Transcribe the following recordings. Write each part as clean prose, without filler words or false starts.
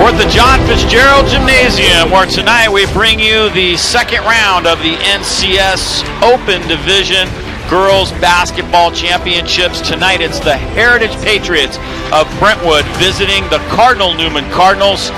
We're at the John Fitzgerald Gymnasium, where tonight we bring you the second round of the NCS Open Division Girls Basketball Championships. Tonight it's the Heritage Patriots of Brentwood visiting the Cardinal Newman Cardinals,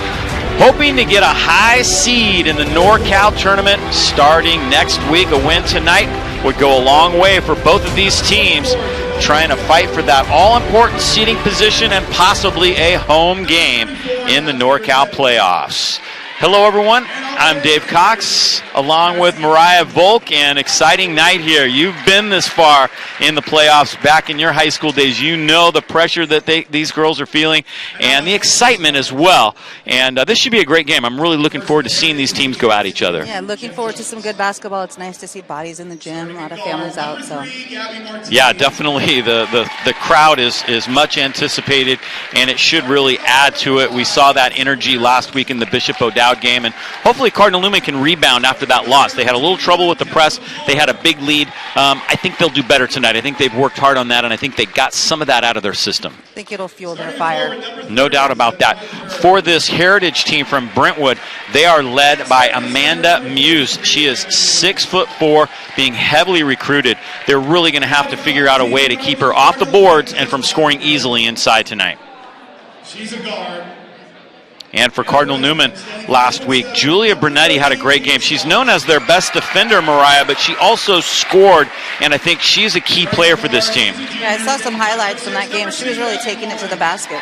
hoping to get a high seed in the NorCal tournament starting next week. A win tonight would go a long way for both of these teams, trying to fight for that all-important seeding position and possibly a home game in the NorCal playoffs. Hello, everyone. I'm Dave Cox, along with Mariah Volk, and exciting night here. You've been this far in the playoffs back in your high school days. You know the pressure that these girls are feeling and the excitement as well. And this should be a great game. I'm really looking forward to seeing these teams go at each other. Yeah, looking forward to some good basketball. It's nice to see bodies in the gym, a lot of families out. So, yeah, definitely. The crowd is much anticipated, and it should really add to it. We saw that energy last week in the Bishop O'Dowd game, and hopefully Cardinal Newman can rebound after that loss. They had a little trouble with the press. They had a big lead. I think they'll do better tonight. I think they've worked hard on that, and I think they got some of that out of their system. I think it'll fuel their fire. No doubt about that. For this Heritage team from Brentwood, they are led by Amanda Muse. She is 6'4", being heavily recruited. They're really going to have to figure out a way to keep her off the boards and from scoring easily inside tonight. She's a guard. And for Cardinal Newman last week, Julia Brunetti had a great game. She's known as their best defender, Mariah, but she also scored, and I think she's a key player for this team. Yeah, I saw some highlights from that game. She was really taking it to the basket.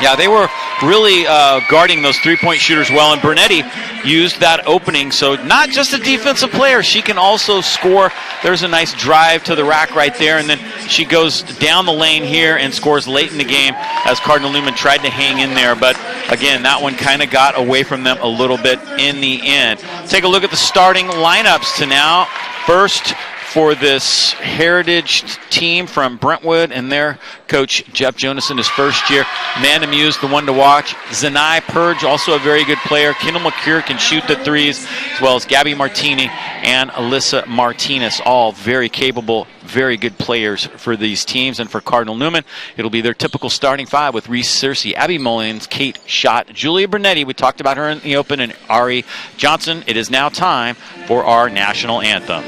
Yeah, they were really guarding those three-point shooters well, and Brunetti used that opening. So not just a defensive player, she can also score. There's a nice drive to the rack right there, and then she goes down the lane here and scores late in the game as Cardinal Newman tried to hang in there. But again, that one kind of got away from them a little bit in the end. Take a look at the starting lineups to now. First, for this Heritage team from Brentwood and their coach, Jeff Jonas, in his first year. Amanda Muse, the one to watch. Zanai Purge, also a very good player. Kendall McCure can shoot the threes, as well as Gabby Martini and Alyssa Martinez, all very capable, very good players for these teams. And for Cardinal Newman, it'll be their typical starting five with Reese Searcy, Abby Mullins, Kate Schott, Julia Brunetti, we talked about her in the open, and Ari Johnson. It is now time for our national anthem.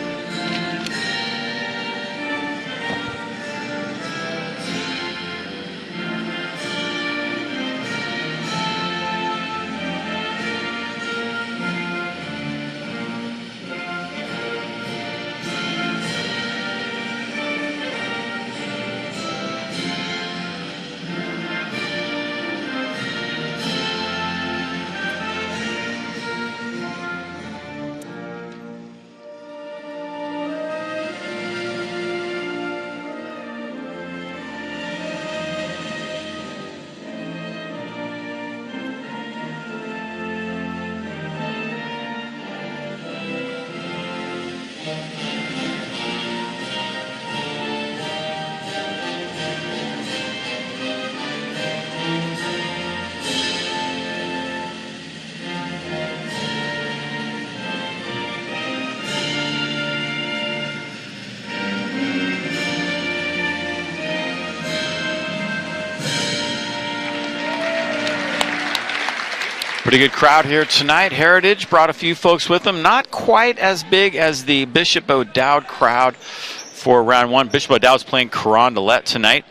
Pretty good crowd here tonight. Heritage brought a few folks with them. Not quite as big as the Bishop O'Dowd crowd for round one. Bishop O'Dowd's playing Carondelet tonight.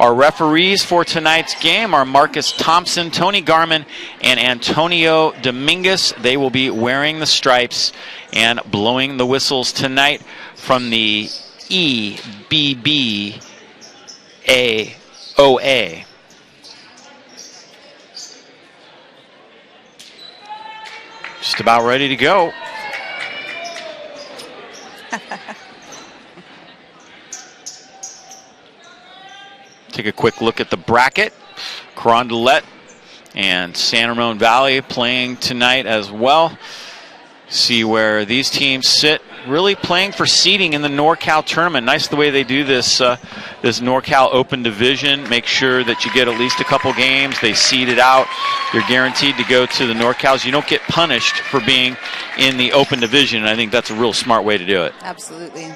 Our referees for tonight's game are Marcus Thompson, Tony Garman, and Antonio Dominguez. They will be wearing the stripes and blowing the whistles tonight from the EBBAOA. Just about ready to go. Take a quick look at the bracket. Carondelet and San Ramon Valley playing tonight as well. See where these teams sit. Really playing for seeding in the NorCal tournament. Nice the way they do this this NorCal Open Division. Make sure that you get at least a couple games. They seed it out. You're guaranteed to go to the NorCals. You don't get punished for being in the Open Division, and I think that's a real smart way to do it. Absolutely.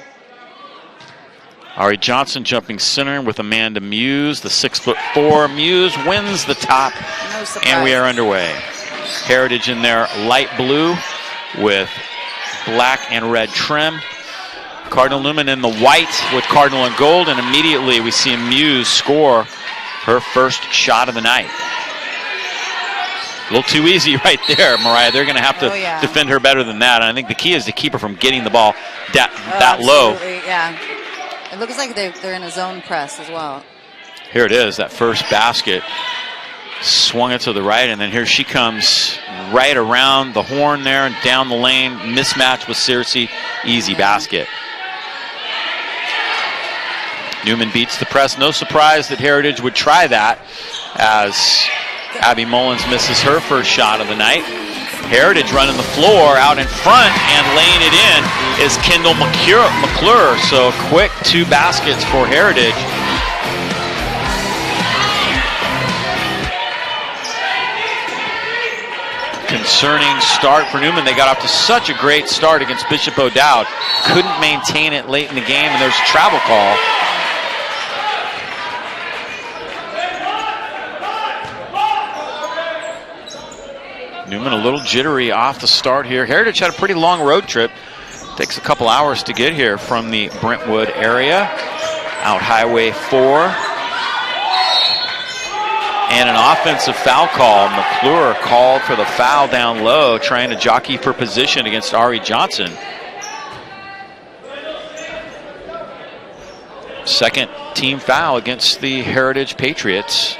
Ari Johnson jumping center with Amanda Muse, the 6'4". Muse wins the top, No surprise. and we are underway. Heritage in their light blue with black and red trim. Cardinal Newman in the white with Cardinal and gold, and immediately we see Muse score her first shot of the night. A little too easy right there, Mariah. They're going to have to defend her better than that, and I think the key is to keep her from getting the ball that low. Yeah. It looks like they're in a zone press as well. Here it is, that first basket. Swung it to the right, and then here she comes right around the horn there and down the lane. Mismatch with Searcy. Easy basket. Newman beats the press. No surprise that Heritage would try that as Abby Mullins misses her first shot of the night. Heritage running the floor out in front and laying it in is Kendall McClure. So quick 2 baskets for Heritage. Concerning start for Newman. They got off to such a great start against Bishop O'Dowd. Couldn't maintain it late in the game, and there's a travel call. Newman a little jittery off the start here. Heritage had a pretty long road trip. Takes a couple hours to get here from the Brentwood area. Out Highway 4. And an offensive foul call. McClure called for the foul down low, trying to jockey for position against Ari Johnson. Second team foul against the Heritage Patriots.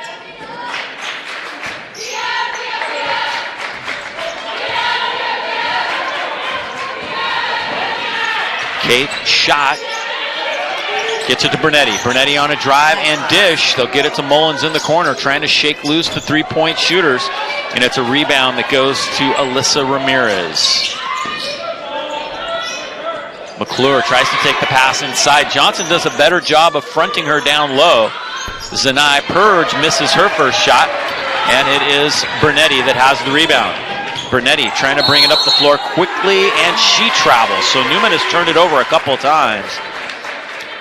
Kate shot. Gets it to Bernetti. Bernetti on a drive and dish. They'll get it to Mullins in the corner, trying to shake loose the 3-point shooters. And it's a rebound that goes to Alyssa Ramirez. McClure tries to take the pass inside. Johnson does a better job of fronting her down low. Zanai Purge misses her first shot, and it is Bernetti that has the rebound. Bernetti trying to bring it up the floor quickly, and she travels. So Newman has turned it over a couple of times.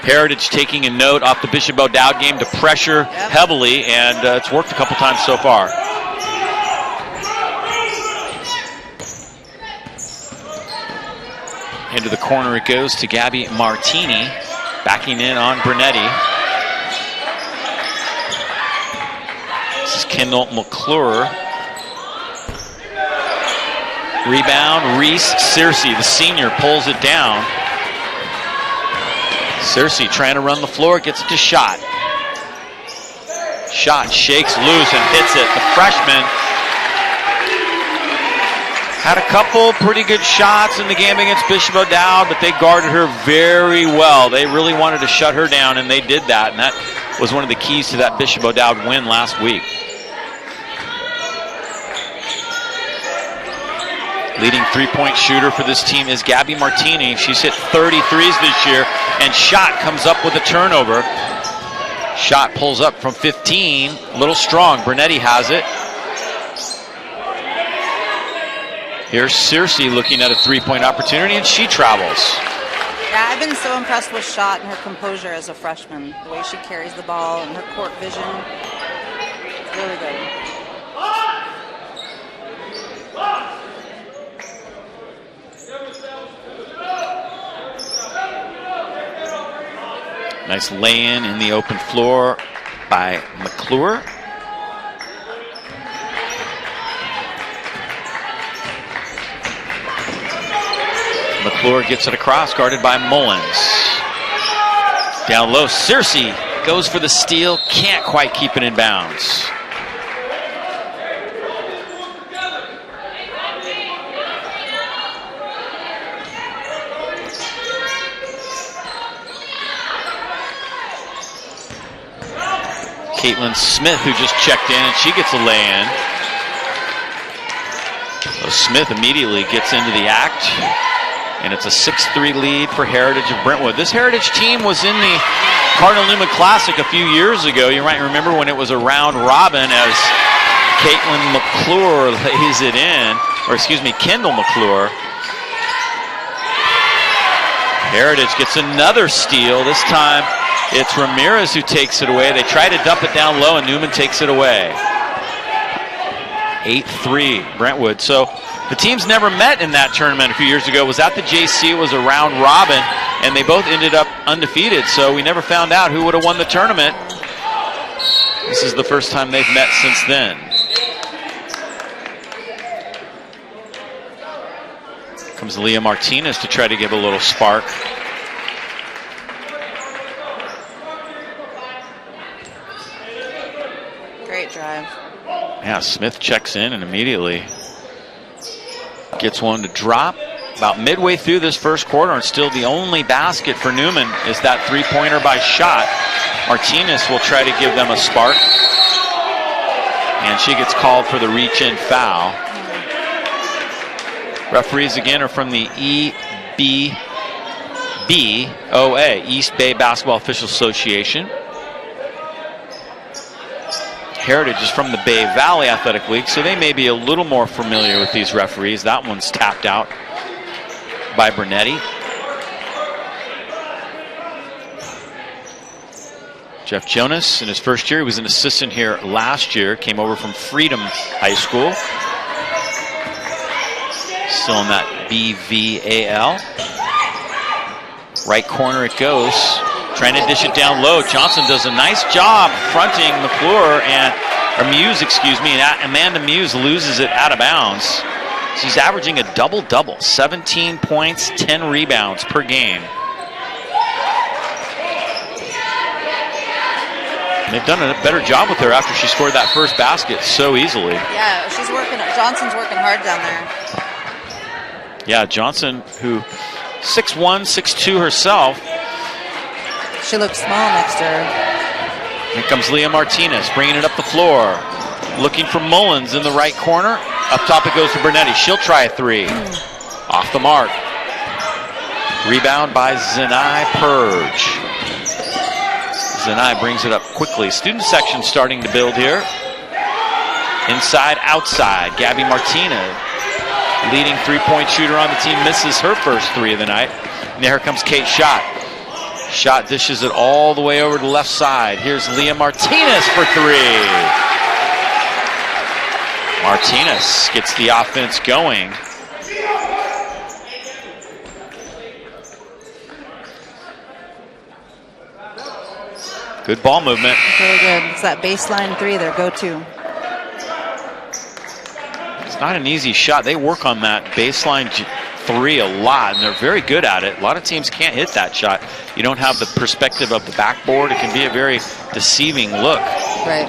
Heritage taking a note off the Bishop O'Dowd game to pressure heavily, and it's worked a couple times so far. Into the corner it goes to Gabby Martini, backing in on Bernetti. This is Kendall McClure. Rebound, Reese Searcy, the senior, pulls it down. Searcy trying to run the floor, gets it to Shot. Shot shakes loose and hits it. The freshman had a couple pretty good shots in the game against Bishop O'Dowd, but they guarded her very well. They really wanted to shut her down, and they did that, and that was one of the keys to that Bishop O'Dowd win last week. Leading 3-point shooter for this team is Gabby Martini. She's hit 30 threes this year, and Shot comes up with a turnover. Shot pulls up from 15, a little strong. Bernetti has it. Here's Searcy looking at a 3-point opportunity, and she travels. Yeah, I've been so impressed with Shot and her composure as a freshman. The way she carries the ball and her court vision. It's really good. Nice lay-in in the open floor by McClure. McClure gets it across, guarded by Mullins. Down low, Searcy goes for the steal, can't quite keep it in bounds. Caitlin Smith, who just checked in, and she gets a lay-in. So Smith immediately gets into the act, and it's a 6-3 lead for Heritage of Brentwood. This Heritage team was in the Cardinal Newman Classic a few years ago. You might remember when it was a round robin as Caitlin McClure lays it in, or excuse me, Kendall McClure. Heritage gets another steal, this time It's Ramirez who takes it away. They try to dump it down low, and Newman takes it away. 8-3 Brentwood. So the teams never met in that tournament a few years ago. It was at the JC. It was a round robin, and they both ended up undefeated. So we never found out who would have won the tournament. This is the first time they've met since then. Comes Leah Martinez to try to give a little spark. Great drive. Yeah, Smith checks in and immediately gets one to drop. About midway through this first quarter, and still the only basket for Newman is that three-pointer by Schott. Martinez will try to give them a spark. And she gets called for the reach-in foul. Referees again are from the EBBOA, East Bay Basketball Officials Association. Heritage is from the Bay Valley Athletic League, so they may be a little more familiar with these referees. That one's tapped out by Bernetti. Jeff Jonas, in his first year, he was an assistant here last year, came over from Freedom High School. Still in that BVAL. Right corner it goes. Trying to dish it down low. Johnson does a nice job fronting McClure and Amanda Muse loses it out of bounds. She's averaging a double-double, 17 points, 10 rebounds per game. And they've done a better job with her after she scored that first basket so easily. Yeah, Johnson's working hard down there. Yeah, Johnson, who 6'1", 6'2" herself. She looks small next to her. Here comes Leah Martinez, bringing it up the floor. Looking for Mullins in the right corner. Up top it goes to Bernetti. She'll try a three. Off the mark. Rebound by Zenai Purge. Zenai brings it up quickly. Student section starting to build here. Inside, outside. Gabby Martinez, leading three-point shooter on the team, misses her first three of the night. And here comes Kate Schott. Schott dishes it all the way over to the left side. Here's Leah Martinez for three. Martinez gets the offense going. Good ball movement. Really good. It's that baseline three, their go-to. It's not an easy shot. They work on that baseline three a lot, and they're very good at it. A lot of teams can't hit that shot. You don't have the perspective of the backboard. It can be a very deceiving look. Right.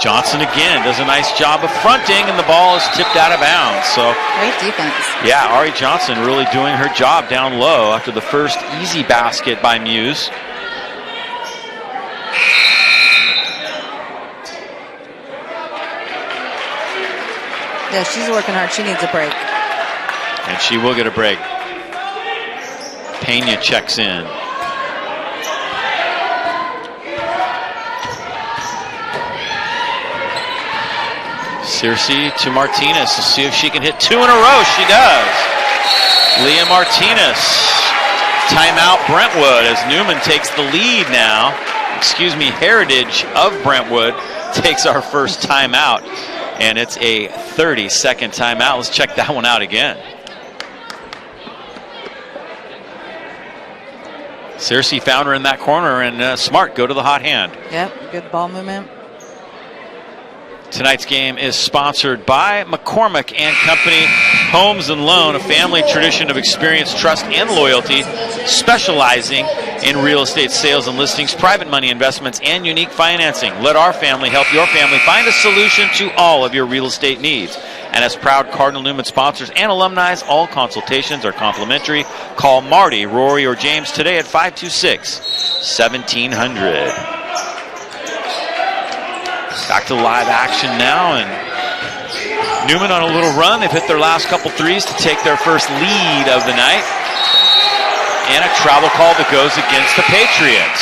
Johnson again does a nice job of fronting, and the ball is tipped out of bounds. So great defense. Yeah, Ari Johnson really doing her job down low after the first easy basket by Muse. Yeah, she's working hard. She needs a break. And she will get a break. Pena checks in. Searcy to Martinez to see if she can hit two in a row. She does. Leah Martinez. Timeout Brentwood as Newman takes the lead now. Heritage of Brentwood takes our first timeout. And it's a 30-second timeout. Let's check that one out again. Searcy found her in that corner, and Smart go to the hot hand. Yep, good ball movement. Tonight's game is sponsored by McCormick and Company Homes and Loan, a family tradition of experience, trust, and loyalty, specializing in real estate sales and listings, private money investments, and unique financing. Let our family help your family find a solution to all of your real estate needs. And as proud Cardinal Newman sponsors and alumni, all consultations are complimentary. Call Marty, Rory, or James today at 526-1700. Back to live action now, and Newman on a little run. They've hit their last couple threes to take their first lead of the night. And a travel call that goes against the Patriots.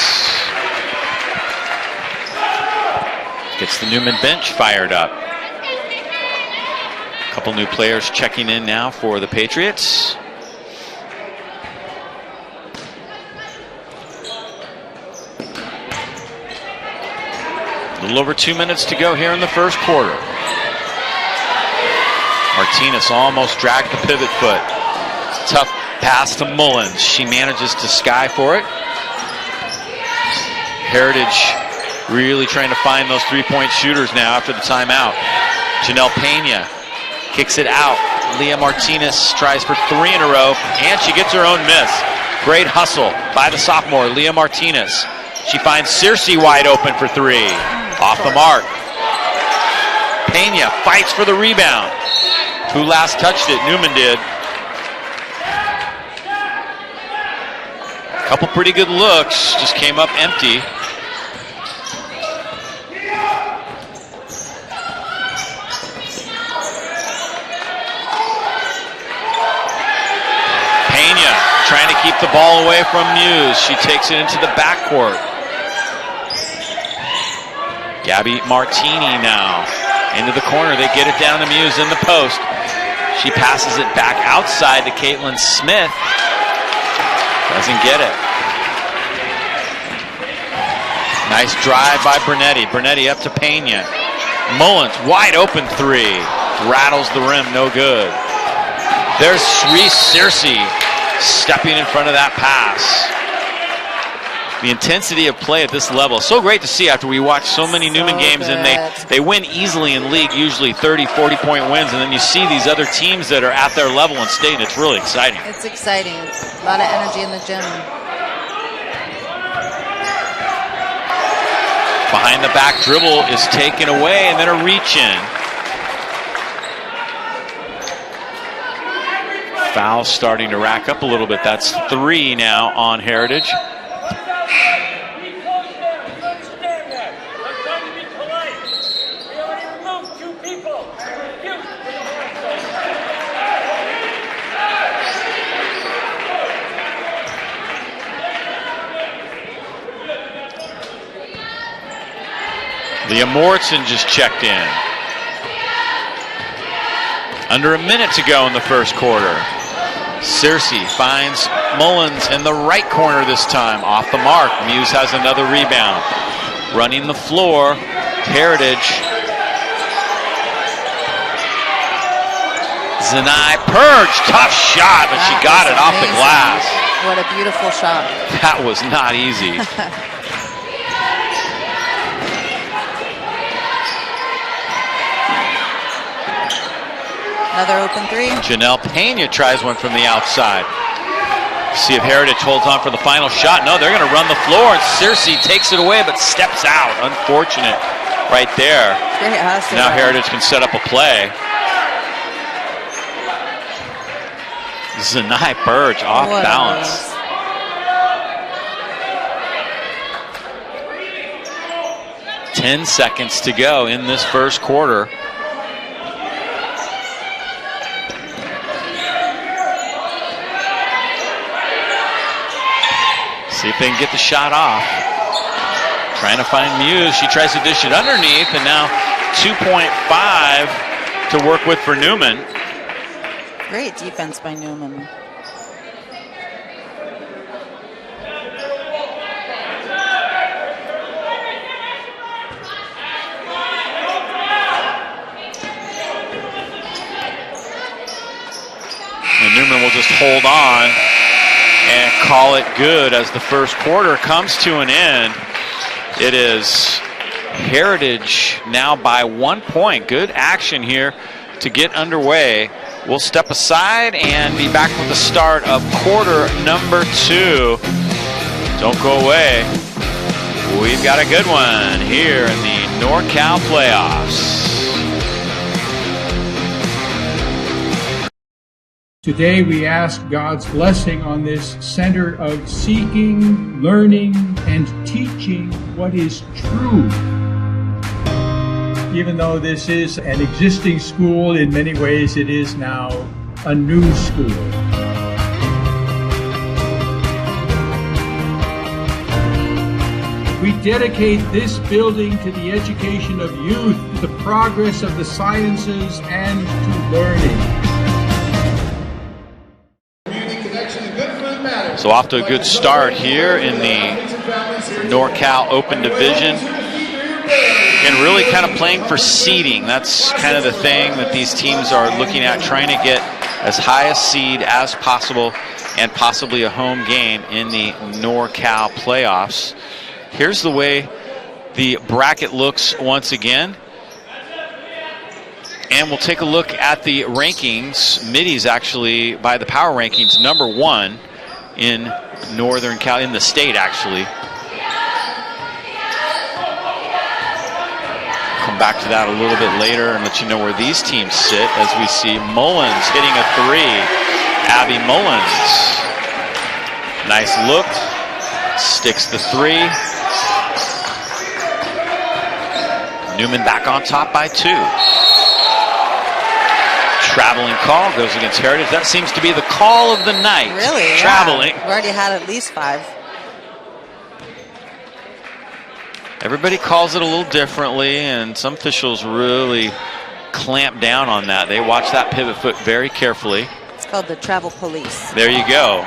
Gets the Newman bench fired up. A couple new players checking in now for the Patriots. A little over 2 minutes to go here in the first quarter. Martinez almost dragged the pivot foot. Tough pass to Mullins. She manages to sky for it. Heritage really trying to find those three-point shooters now after the timeout. Janelle Pena kicks it out. Leah Martinez tries for three in a row, and she gets her own miss. Great hustle by the sophomore, Leah Martinez. She finds Circe wide open for three. Off the mark. Pena fights for the rebound. Who last touched it? Newman did. A couple pretty good looks, just came up empty. Pena trying to keep the ball away from Muse. She takes it into the backcourt. Gabby Martini now into the corner. They get it down to Muse in the post. She passes it back outside to Caitlin Smith. Doesn't get it. Nice drive by Bernetti. Bernetti up to Pena. Mullins, wide open three. Rattles the rim, no good. There's Reese Circe stepping in front of that pass. The intensity of play at this level, so great to see after we watch so many Newman games, and they win easily in league, usually 30, 40-point wins, and then you see these other teams that are at their level in state, and it's really exciting. It's exciting. A lot of energy in the gym. Behind the back dribble is taken away, and then a reach in. Fouls starting to rack up a little bit. That's three now on Heritage. Leah Morrison just checked in. Under a minute to go in the first quarter. Circe finds Mullins in the right corner this time. Off the mark. Muse has another rebound. Running the floor. Heritage. Zanai Purge. Tough shot, but she got it off the glass. What a beautiful shot. That was not easy. Another open three. Janelle Pena tries one from the outside. See if Heritage holds on for the final shot. No, they're going to run the floor, and Circe takes it away but steps out. Unfortunate right there. Now Heritage can set up a play. Zanai Burge off balance. 10 seconds to go in this first quarter. See if they can get the shot off. Trying to find Muse. She tries to dish it underneath, and now 2.5 to work with for Newman. Great defense by Newman. And Newman will just hold on and call it good as the first quarter comes to an end. It is Heritage now by 1 point. Good action here to get underway. We'll step aside and be back with the start of quarter number 2. Don't go away. We've got a good one here in the NorCal playoffs. Today we ask God's blessing on this center of seeking, learning, and teaching what is true. Even though this is an existing school, in many ways it is now a new school. We dedicate this building to the education of youth, the progress of the sciences, and to learning. So off to a good start here in the NorCal Open Division. And really kind of playing for seeding. That's kind of the thing that these teams are looking at, trying to get as high a seed as possible and possibly a home game in the NorCal playoffs. Here's the way the bracket looks once again. And we'll take a look at the rankings. Middy's actually, by the power rankings, #1 in Northern Cal, in the state actually. Come back to that a little bit later and let you know where these teams sit as we see Mullins hitting a 3. Abby Mullins. Nice look. Sticks the 3. Newman back on top by 2. Traveling call goes against Heritage. That seems to be the call of the night. Really? Traveling. Yeah. We've already had at least 5. Everybody calls it a little differently, and some officials really clamp down on that. They watch that pivot foot very carefully. It's called the travel police. There you go.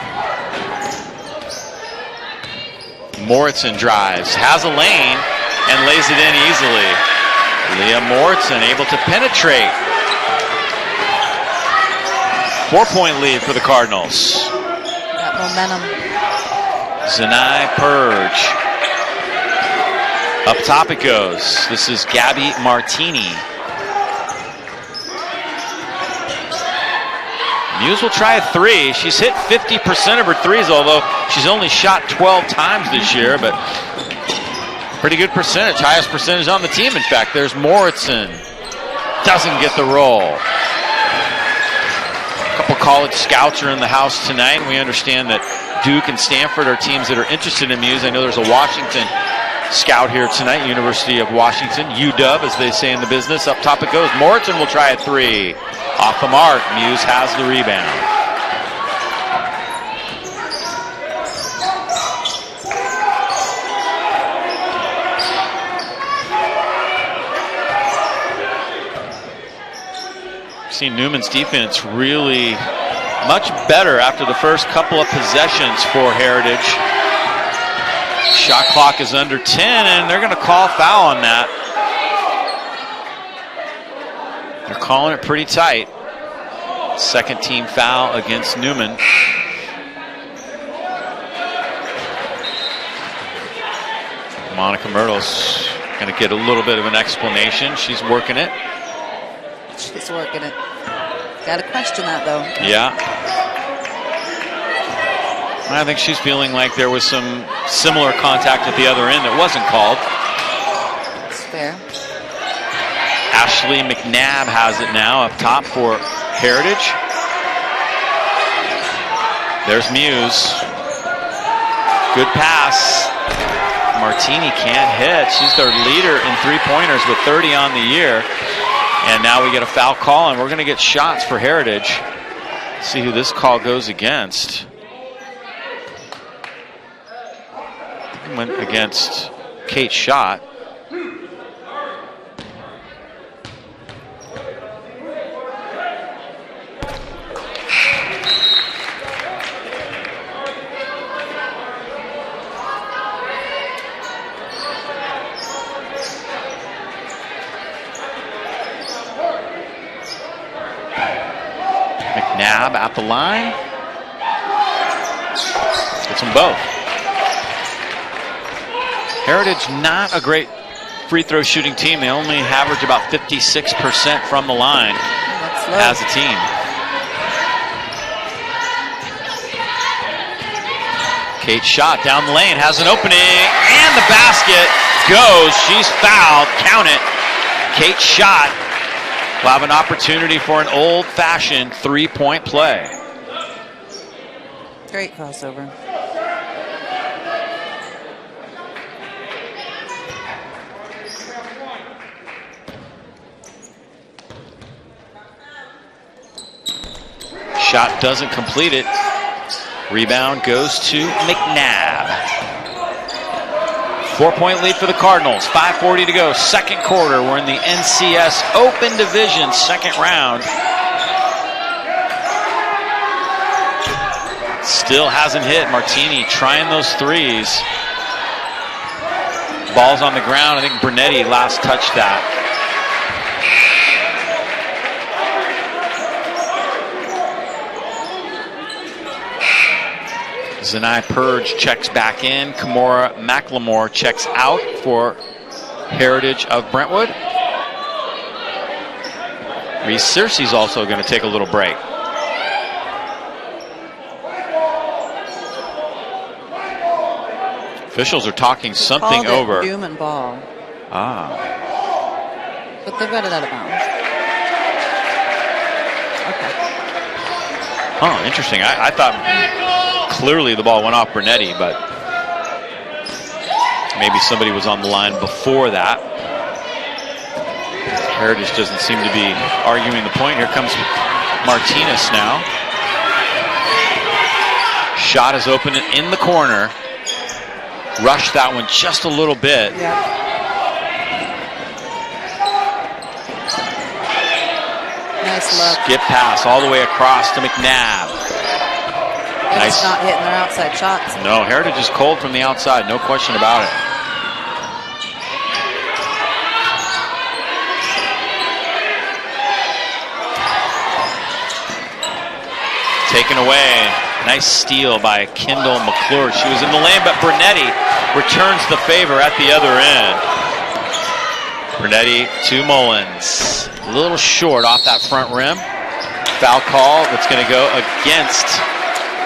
Moritzen drives, has a lane, and lays it in easily. Leah Moritzen able to penetrate. 4-point lead for the Cardinals. Got momentum. Zanai Purge. Up top it goes. This is Gabby Martini. Muse will try a 3. She's hit 50% of her 3s, although she's only shot 12 times this year, but pretty good percentage. Highest percentage on the team, in fact. There's Moritzen. Doesn't get the roll. A couple college scouts are in the house tonight, and we understand that Duke and Stanford are teams that are interested in Muse. I know there's a Washington scout here tonight, University of Washington, UW, as they say in the business. Up top it goes. Moritzen will try a 3. Off the mark. Muse has the rebound. Seen Newman's defense really much better after the first couple of possessions for Heritage. Shot clock is under 10, and they're going to call a foul on that. They're calling it pretty tight. Second team foul against Newman. Monica Myrtle's going to get a little bit of an explanation. She's working it. She's working it. Got to question that, though. Yeah. I think she's feeling like there was some similar contact at the other end that wasn't called. That's fair. Ashley McNabb has it now up top for Heritage. There's Muse. Good pass. Martini can't hit. She's their leader in 3-pointers with 30 on the year. And now we get a foul call, and we're going to get shots for Heritage. Let's see who this call goes against. Went against Kate Schott. McNabb at the line. Gets them both. Heritage not a great free throw shooting team. They only average about 56% from the line as a team. Kate Schott down the lane, has an opening, and the basket goes. She's fouled. Count it. Kate Schott will have an opportunity for an old-fashioned 3-point play. Great crossover. Shot doesn't complete it. Rebound goes to McNabb. 4-point lead for the Cardinals. 5:40 to go. Second quarter. We're in the NCS Open Division, second round. Still hasn't hit. Martini trying those threes. Ball's on the ground. I think Bernetti last touched that. Zanai Purge checks back in. Kimora McLemore checks out for Heritage of Brentwood. Reese Searcy's also going to take a little break. Officials are talking something over. Newman ball. Ah. But they've got it out of bounds. Okay. Oh, interesting. I thought clearly the ball went off Bernetti, but maybe somebody was on the line before that. Heritage doesn't seem to be arguing the point. Here comes Martinez now. Shot is open in the corner. Rushed that one just a little bit. Yeah. Nice look. Skip pass all the way across to McNabb. Nice. Not hitting their outside shots. No, Heritage is cold from the outside, no question about it. Taken away. Nice steal by Kendall McClure. She was in the lane, but Bernetti returns the favor at the other end. Bernetti to Mullins. A little short off that front rim. Foul call that's going to go against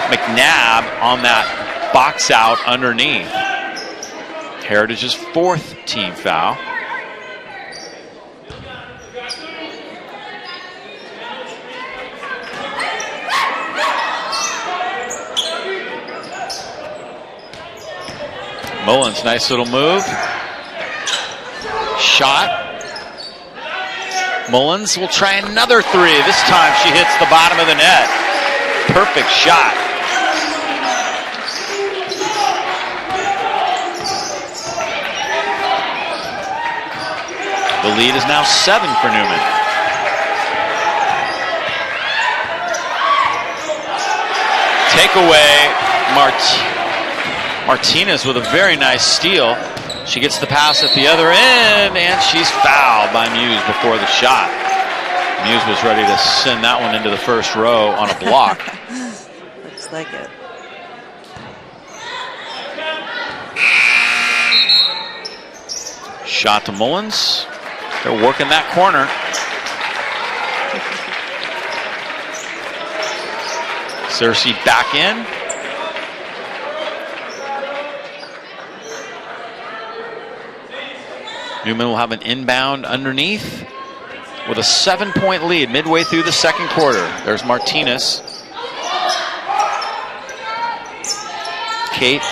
McNabb on that box out underneath. Heritage's fourth team foul. Mullins, nice little move. Shot. Mullins will try another three. This time she hits the bottom of the net. Perfect shot. The lead is now 7 for Newman. Takeaway, Martinez with a very nice steal. She gets the pass at the other end, and she's fouled by Muse before the shot. Muse was ready to send that one into the first row on a block. Looks like it. Shot to Mullins. They're working that corner. Searcy back in. Newman will have an inbound underneath with a 7-point lead midway through the second quarter. There's Martinez. Kate,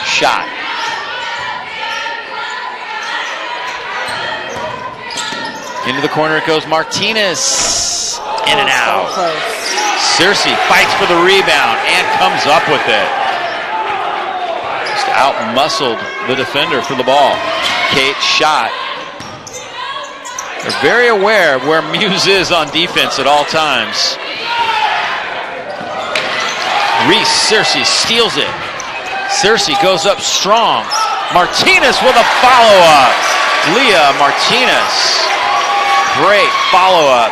shot. Into the corner it goes. Martinez. In and out. So close. Searcy fights for the rebound and comes up with it. Just out-muscled the defender for the ball. Kate, shot. They're very aware of where Muse is on defense at all times. Reese Searcy steals it. Searcy goes up strong. Martinez with a follow-up. Leah Martinez. Great follow-up.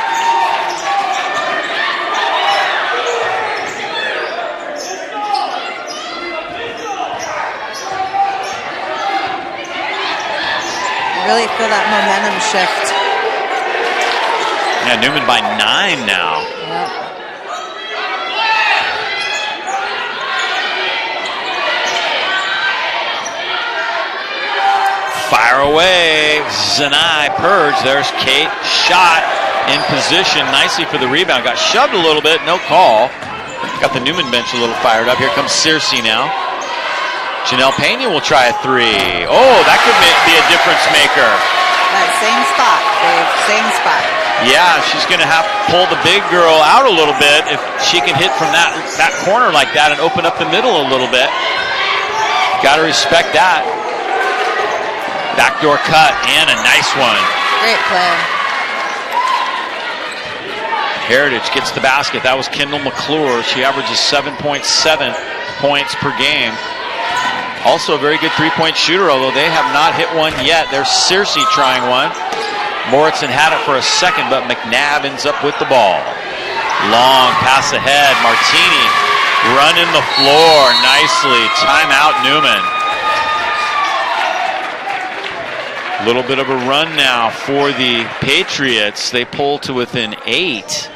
Really feel that momentum shift. Yeah, Newman by 9 now. Yep. Fire away. Zanai Purge. There's Kate. Shot in position nicely for the rebound. Got shoved a little bit. No call. Got the Newman bench a little fired up. Here comes Searcy now. Janelle Pena will try a three. Oh, that could be a difference maker. That same spot, Dave. Same spot. Yeah, she's going to have to pull the big girl out a little bit if she can hit from that corner like that and open up the middle a little bit. Got to respect that. Backdoor cut and a nice one. Great play. Heritage gets the basket. That was Kendall McClure. She averages 7.7 points per game. Also a very good three-point shooter, although they have not hit one yet. There's Searcy trying one. Moritzen had it for a second, but McNabb ends up with the ball. Long pass ahead. Martini running the floor nicely. Timeout Newman. A little bit of a run now for the Patriots. They pull to within 8.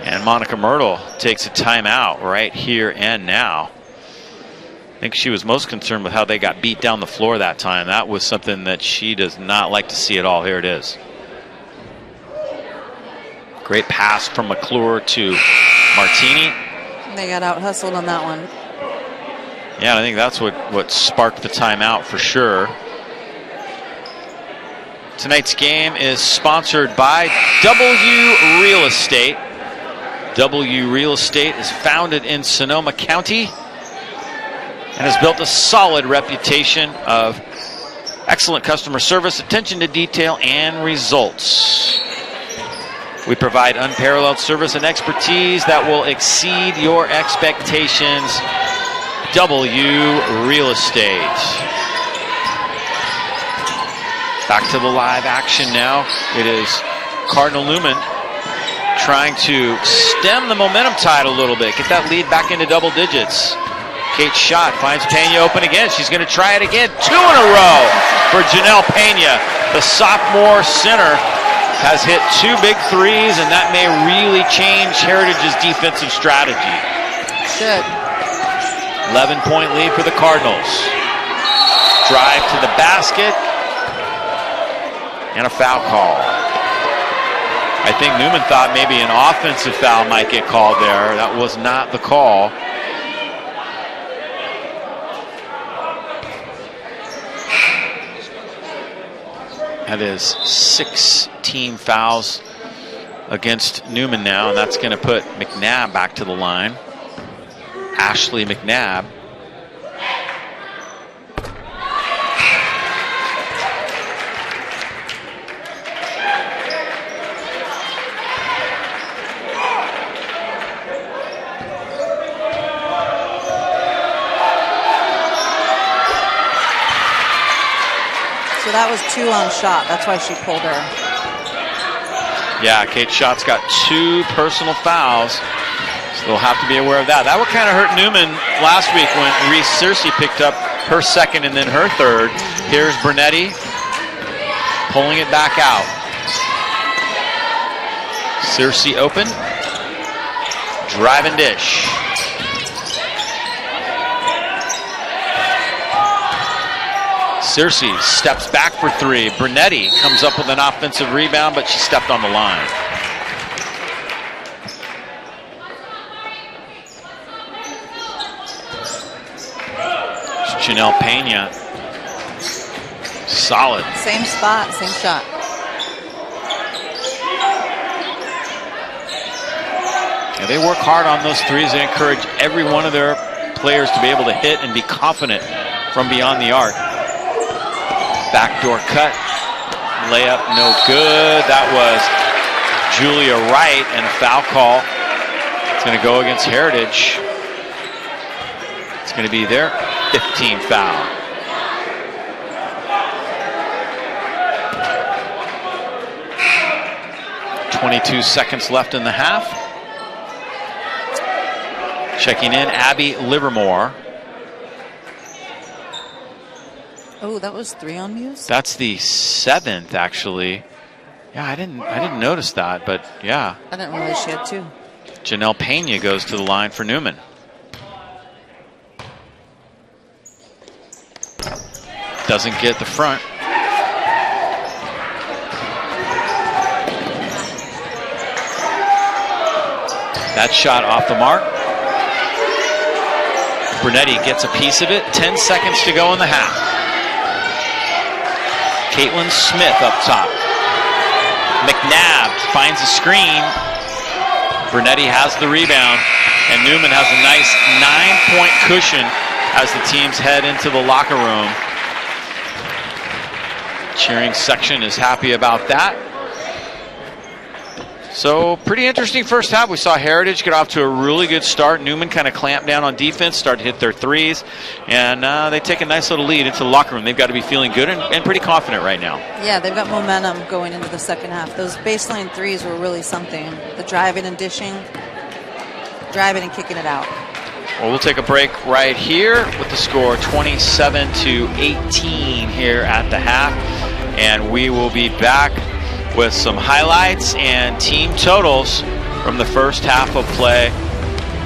And Monica Myrtle takes a timeout right here and now. I think she was most concerned with how they got beat down the floor that time. That was something that she does not like to see at all. Here it is. Great pass from McClure to Martini. They got out hustled on that one. Yeah, I think that's what sparked the timeout for sure. Tonight's game is sponsored by W Real Estate. W Real Estate is founded in Sonoma County and has built a solid reputation of excellent customer service, attention to detail, and results. We provide unparalleled service and expertise that will exceed your expectations. W Real Estate. Back to the live action now. It is Cardinal Newman trying to stem the momentum tide a little bit, get that lead back into double digits. Kate's shot finds Pena open again. She's going to try it again. 2 in a row for Janelle Pena. The sophomore center has hit 2 big threes, and that may really change Heritage's defensive strategy. Should. 11-point lead for the Cardinals. Drive to the basket. And a foul call. I think Newman thought maybe an offensive foul might get called there. That was not the call. That is 6 team fouls against Newman now, and that's going to put McNabb back to the line. Ashley McNabb. So that was 2 on shot. That's why she pulled her. Yeah, Kate Schott's got 2 personal fouls. So they'll have to be aware of that. That would kind of hurt Newman last week when Reese Searcy picked up her second and then her third. Here's Bernetti pulling it back out. Searcy open. Drive and dish. Searcy steps back for 3. Bernetti comes up with an offensive rebound, but she stepped on the line. Janelle Pena. Solid. Same spot, same shot. Yeah, they work hard on those threes. They encourage every one of their players to be able to hit and be confident from beyond the arc. Backdoor cut. Layup no good. That was Julia Wright, and a foul call. It's going to go against Heritage. It's going to be their 15th foul. .22 seconds left in the half. Checking in, Abby Livermore. Oh, that was 3 on Muse? That's the 7th, actually. Yeah, I didn't notice that, but yeah. I didn't realize she had 2. Janelle Pena goes to the line for Newman. Doesn't get the front. That shot off the mark. Bernetti gets a piece of it. 10 seconds to go in the half. Caitlin Smith up top. McNabb finds a screen. Bernetti has the rebound, and Newman has a nice 9-point cushion as the teams head into the locker room. cheering section is happy about that. So pretty interesting first half. We saw Heritage get off to a really good start. Newman kind of clamped down on defense, started to hit their threes, and they take a nice little lead into the locker room. They've got to be feeling good and pretty confident right now. Yeah, they've got momentum going into the second half. Those baseline threes were really something. The driving and dishing, driving and kicking it out. Well, we'll take a break right here with the score 27-18 here at the half, and we will be back with some highlights and team totals from the first half of play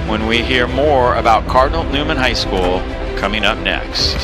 when we hear more about Cardinal Newman High School coming up next.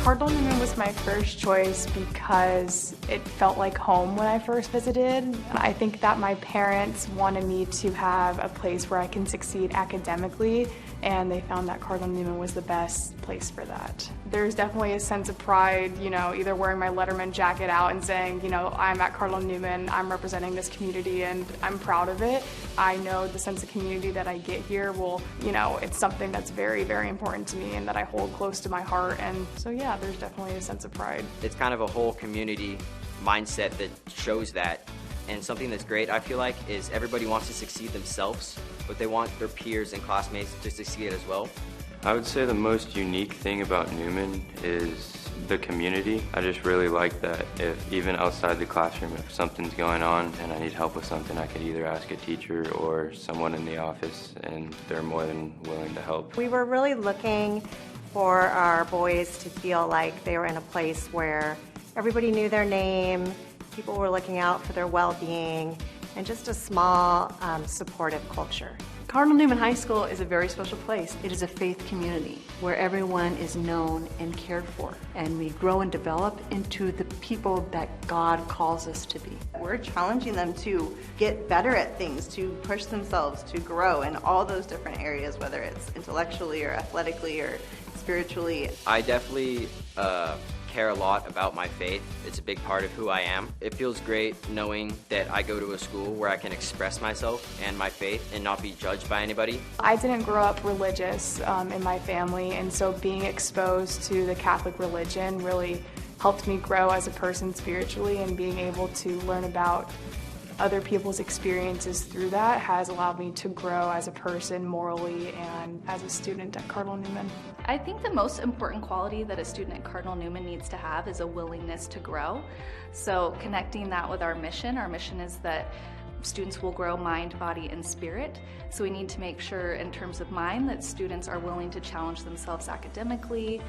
Cardinal Newman was my first choice because it felt like home when I first visited. I think that my parents wanted me to have a place where I can succeed academically, and they found that Cardinal Newman was the best place for that. There's definitely a sense of pride, you know, either wearing my Letterman jacket out and saying, you know, I'm at Cardinal Newman, I'm representing this community, and I'm proud of it. I know the sense of community that I get here will, you know, it's something that's very, very important to me and that I hold close to my heart. And so, yeah, there's definitely a sense of pride. It's kind of a whole community mindset that shows that. And something that's great, I feel like, is everybody wants to succeed themselves, but they want their peers and classmates to succeed as well. I would say the most unique thing about Newman is the community. I just really like that if even outside the classroom, if something's going on and I need help with something, I could either ask a teacher or someone in the office, and they're more than willing to help. We were really looking for our boys to feel like they were in a place where everybody knew their name, people were looking out for their well-being, and just a small, supportive culture. Cardinal Newman High School is a very special place. It is a faith community where everyone is known and cared for, and we grow and develop into the people that God calls us to be. We're challenging them to get better at things, to push themselves, to grow in all those different areas, whether it's intellectually or athletically or spiritually. I definitely care a lot about my faith. It's a big part of who I am. It feels great knowing that I go to a school where I can express myself and my faith and not be judged by anybody. I didn't grow up religious in my family, and so being exposed to the Catholic religion really helped me grow as a person spiritually, and being able to learn about other people's experiences through that has allowed me to grow as a person morally and as a student at Cardinal Newman. I think the most important quality that a student at Cardinal Newman needs to have is a willingness to grow. So connecting that with our mission is that students will grow mind, body, and spirit. So we need to make sure in terms of mind that students are willing to challenge themselves academically,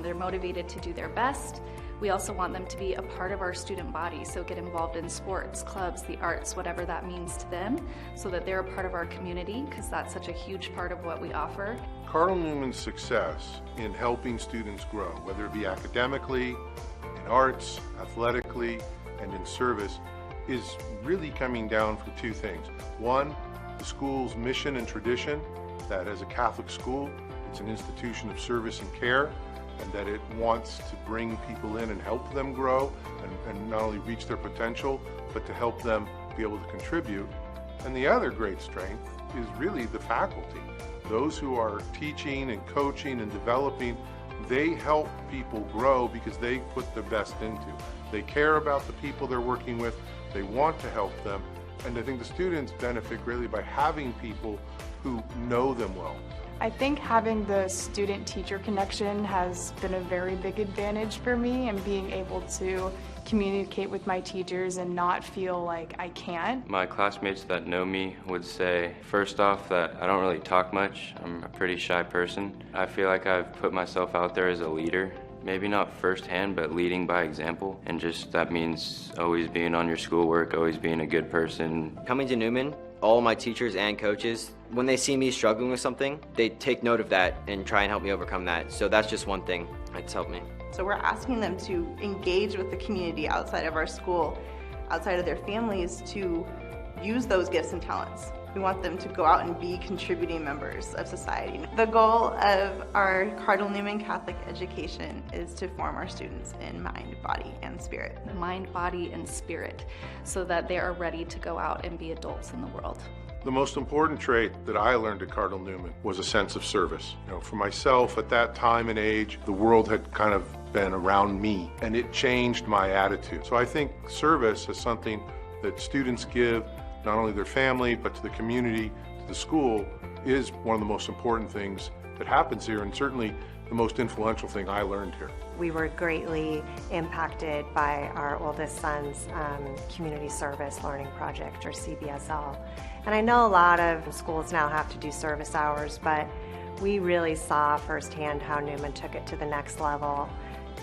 they're motivated to do their best. We also want them to be a part of our student body, so get involved in sports, clubs, the arts, whatever that means to them, so that they're a part of our community, because that's such a huge part of what we offer. Cardinal Newman's success in helping students grow, whether it be academically, in arts, athletically, and in service, is really coming down for two things. One, the school's mission and tradition, that as a Catholic school, it's an institution of service and care, and that it wants to bring people in and help them grow and not only reach their potential, but to help them be able to contribute. And the other great strength is really the faculty. Those who are teaching and coaching and developing, they help people grow because they put their best into. They care about the people they're working with, they want to help them, and I think the students benefit greatly by having people who know them well. I think having the student-teacher connection has been a very big advantage for me, and being able to communicate with my teachers and not feel like I can't. My classmates that know me would say, first off, that I don't really talk much. I'm a pretty shy person. I feel like I've put myself out there as a leader. Maybe not firsthand, but leading by example. And just that means always being on your schoolwork, always being a good person. Coming to Newman, all my teachers and coaches, when they see me struggling with something, they take note of that and try and help me overcome that. So that's just one thing that's helped me. So we're asking them to engage with the community outside of our school, outside of their families, to use those gifts and talents. We want them to go out and be contributing members of society. The goal of our Cardinal Newman Catholic education is to form our students in mind, body, and spirit. Mind, body, and spirit, so that they are ready to go out and be adults in the world. The most important trait that I learned at Cardinal Newman was a sense of service. For myself at that time and age, the world had kind of been around me, and it changed my attitude. So I think service is something that students give not only their family, but to the community, to the school, is one of the most important things that happens here, and certainly the most influential thing I learned here. We were greatly impacted by our oldest son's community service learning project, or CBSL. And I know a lot of schools now have to do service hours, but we really saw firsthand how Newman took it to the next level.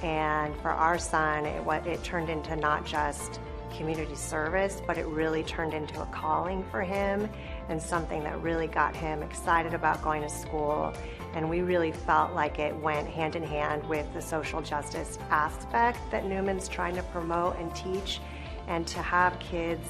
And for our son, it turned into not just community service, but it really turned into a calling for him and something that really got him excited about going to school. And we really felt like it went hand in hand with the social justice aspect that Newman's trying to promote and teach, and to have kids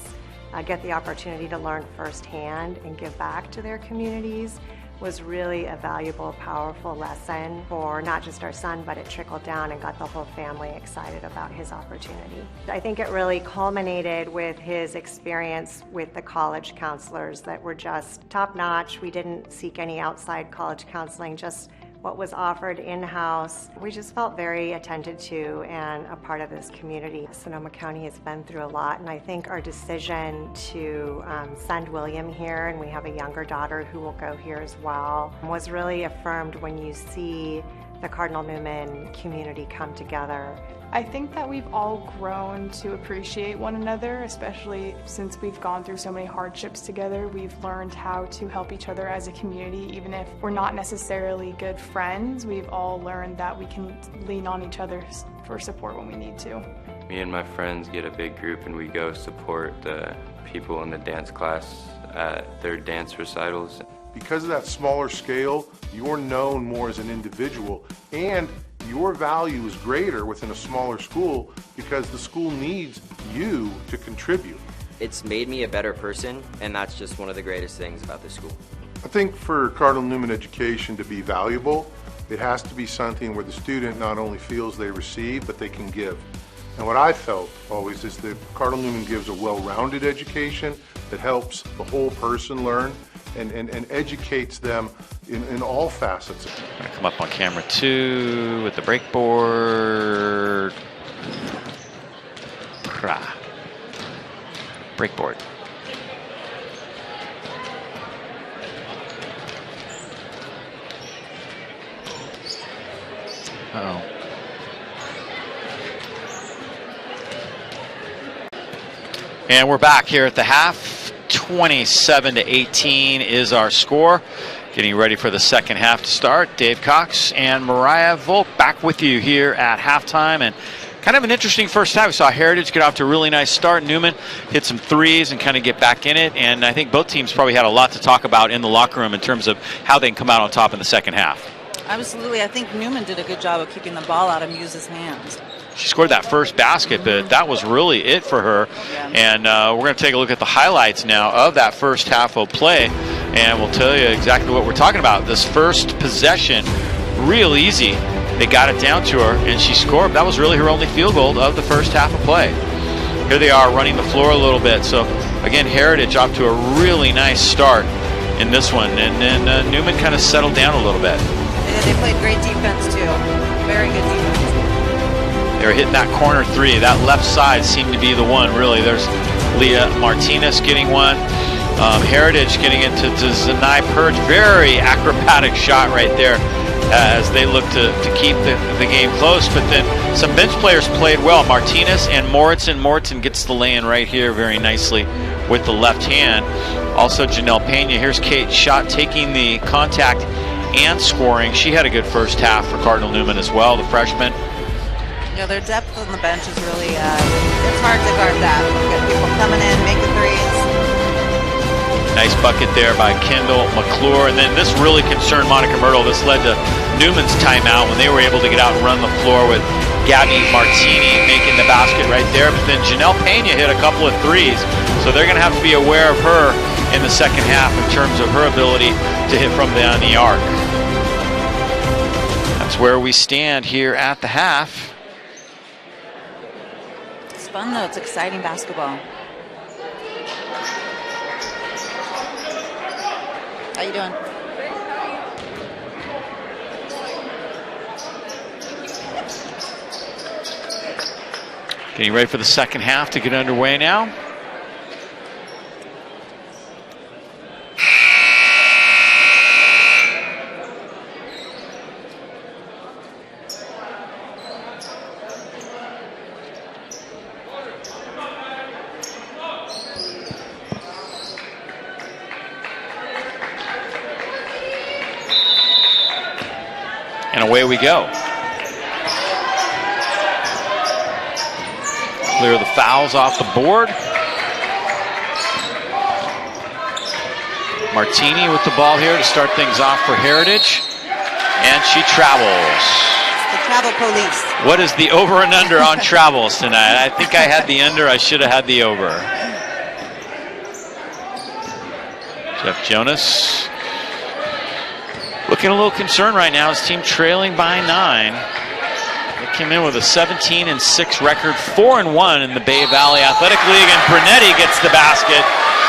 get the opportunity to learn firsthand and give back to their communities was really a valuable, powerful lesson for not just our son, but it trickled down and got the whole family excited about his opportunity. I think it really culminated with his experience with the college counselors that were just top-notch. We didn't seek any outside college counseling, just what was offered in-house. We just felt very attended to and a part of this community. Sonoma County has been through a lot, and I think our decision to send William here, and we have a younger daughter who will go here as well, was really affirmed when you see the Cardinal Newman community come together. I think that we've all grown to appreciate one another, especially since we've gone through so many hardships together. We've learned how to help each other as a community, even if we're not necessarily good friends. We've all learned that we can lean on each other for support when we need to. Me and my friends get a big group and we go support the people in the dance class at their dance recitals. Because of that smaller scale, you're known more as an individual, and your value is greater within a smaller school because the school needs you to contribute. It's made me a better person, and that's just one of the greatest things about this school. I think for Cardinal Newman education to be valuable, it has to be something where the student not only feels they receive, but they can give. And what I felt always is that Cardinal Newman gives a well-rounded education that helps the whole person learn and educates them in all facets. Gonna come up on camera 2 with the breakboard. Breakboard. Uh-oh. And we're back here at the half. 27-18 is our score. Getting ready for the second half to start. Dave Cox and Mariah Volk back with you here at halftime. And kind of an interesting first half. We saw Heritage get off to a really nice start. Newman hit some threes and kind of get back in it. And I think both teams probably had a lot to talk about in the locker room in terms of how they can come out on top in the second half. Absolutely. I think Newman did a good job of keeping the ball out of Muse's hands. She scored that first basket, but that was really it for her. Yeah. And we're going to take a look at the highlights now of that first half of play, and we'll tell you exactly what we're talking about. This first possession, real easy. They got it down to her, and she scored. That was really her only field goal of the first half of play. Here they are running the floor a little bit. So, again, Heritage off to a really nice start in this one. And then Newman kind of settled down a little bit. Yeah, they played great defense, too. Very good defense. They were hitting that corner three. That left side seemed to be the one, really. There's Leah Martinez getting one. Heritage getting into Zanai Purge. Very acrobatic shot right there as they look to keep the game close. But then some bench players played well. Martinez and Moritzen. Moritzen gets the lay-in right here very nicely with the left hand. Also Janelle Pena. Here's Kate Schott taking the contact and scoring. She had a good first half for Cardinal Newman as well, the freshman. Yeah, their depth on the bench is really, it's hard to guard that. You got people coming in, making threes. Nice bucket there by Kendall McClure. And then this really concerned Monica Myrtle. This led to Newman's timeout when they were able to get out and run the floor with Gabby Martini making the basket right there. But then Janelle Pena hit a couple of threes. So they're going to have to be aware of her in the second half in terms of her ability to hit from beyond the arc. That's where we stand here at the half. It's fun though, it's exciting basketball. How you doing? Getting ready for the second half to get underway now. And away we go. Clear the fouls off the board. Martini with the ball here to start things off for Heritage. And she travels. The travel police. What is the over and under on travels tonight? I think I had the under. I should have had the over. Jeff Jonas looking a little concerned right now. His team trailing by 9. They came in with a 17-6 record, 4-1 in the Bay Valley Athletic League, and Brunetti gets the basket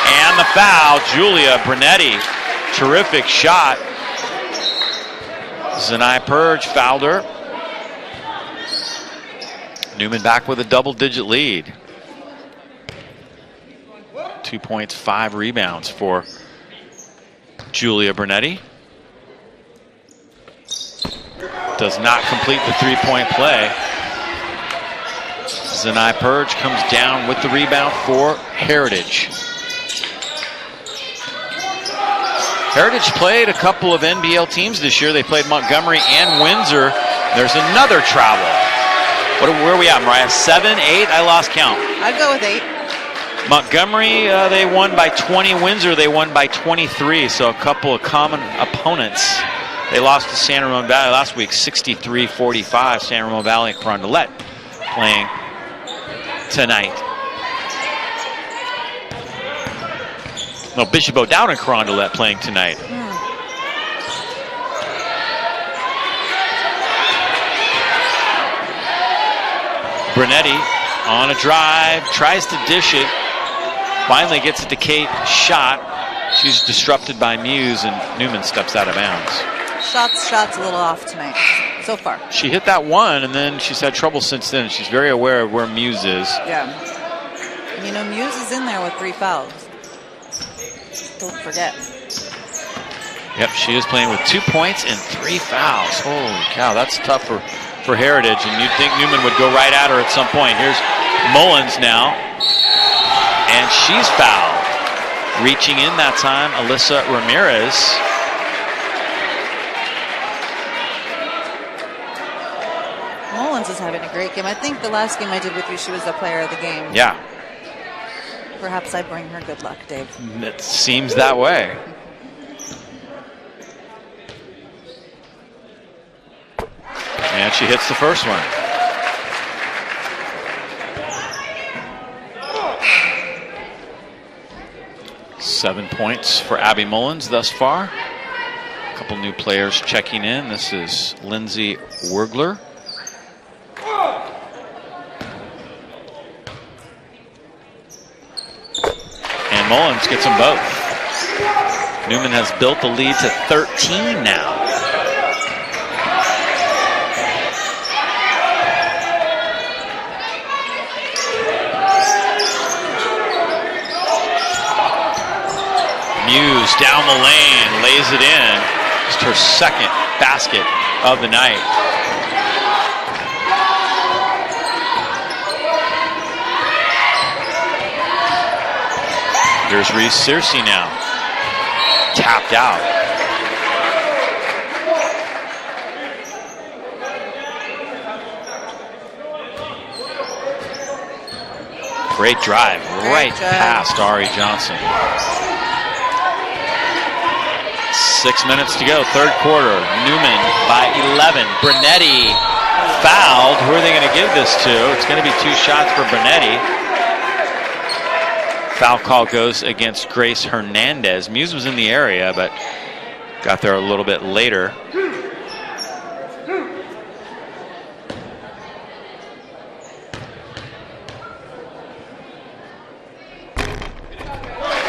and the foul. Julia Brunetti, terrific shot. Zanai Purge fouled her. Newman back with a double-digit lead. 2 points, 5 rebounds for Julia Brunetti. Does not complete the three-point play. Zanai Purge comes down with the rebound for Heritage. Heritage played a couple of NBL teams this year. They played Montgomery and Windsor. There's another travel. Where are we at, Mariah? 7, 8? I lost count. I'd go with 8. Montgomery, they won by 20. Windsor, they won by 23. So a couple of common opponents. They lost to San Ramon Valley last week, 63-45. San Ramon Valley and Carondelet playing tonight. No, Bishop O'Dowd and Carondelet playing tonight. Brunetti on a drive, tries to dish it, finally gets it to Kate. Shot. She's disrupted by Muse, and Newman steps out of bounds. Shots a little off tonight, so far. She hit that one, and then she's had trouble since then. She's very aware of where Muse is. Yeah. You know, Muse is in there with 3 fouls. Don't forget. Yep, she is playing with 2 points and 3 fouls. Holy cow, that's tough for Heritage, and you'd think Newman would go right at her at some point. Here's Mullins now, and she's fouled. Reaching in that time, Alyssa Ramirez. Mullins is having a great game. I think the last game I did with you, she was the player of the game. Yeah. Perhaps I bring her good luck, Dave. It seems that way. And she hits the first one. Seven points for Abby Mullins thus far. A couple new players checking in. This is Lindsay Wergler. And Mullins gets them both. Newman has built the lead to 13 now. Muse down the lane, lays it in. Just her second basket of the night. Here's Reese Searcy now. Tapped out. Great drive, right past Ari Johnson. 6 minutes to go, third quarter. Newman by 11. Brunetti fouled. fouled. Who are they going to give this to? It's going to be 2 shots for Bernetti. Foul call goes against Grace Hernandez. Muse was in the area, but got there a little bit later.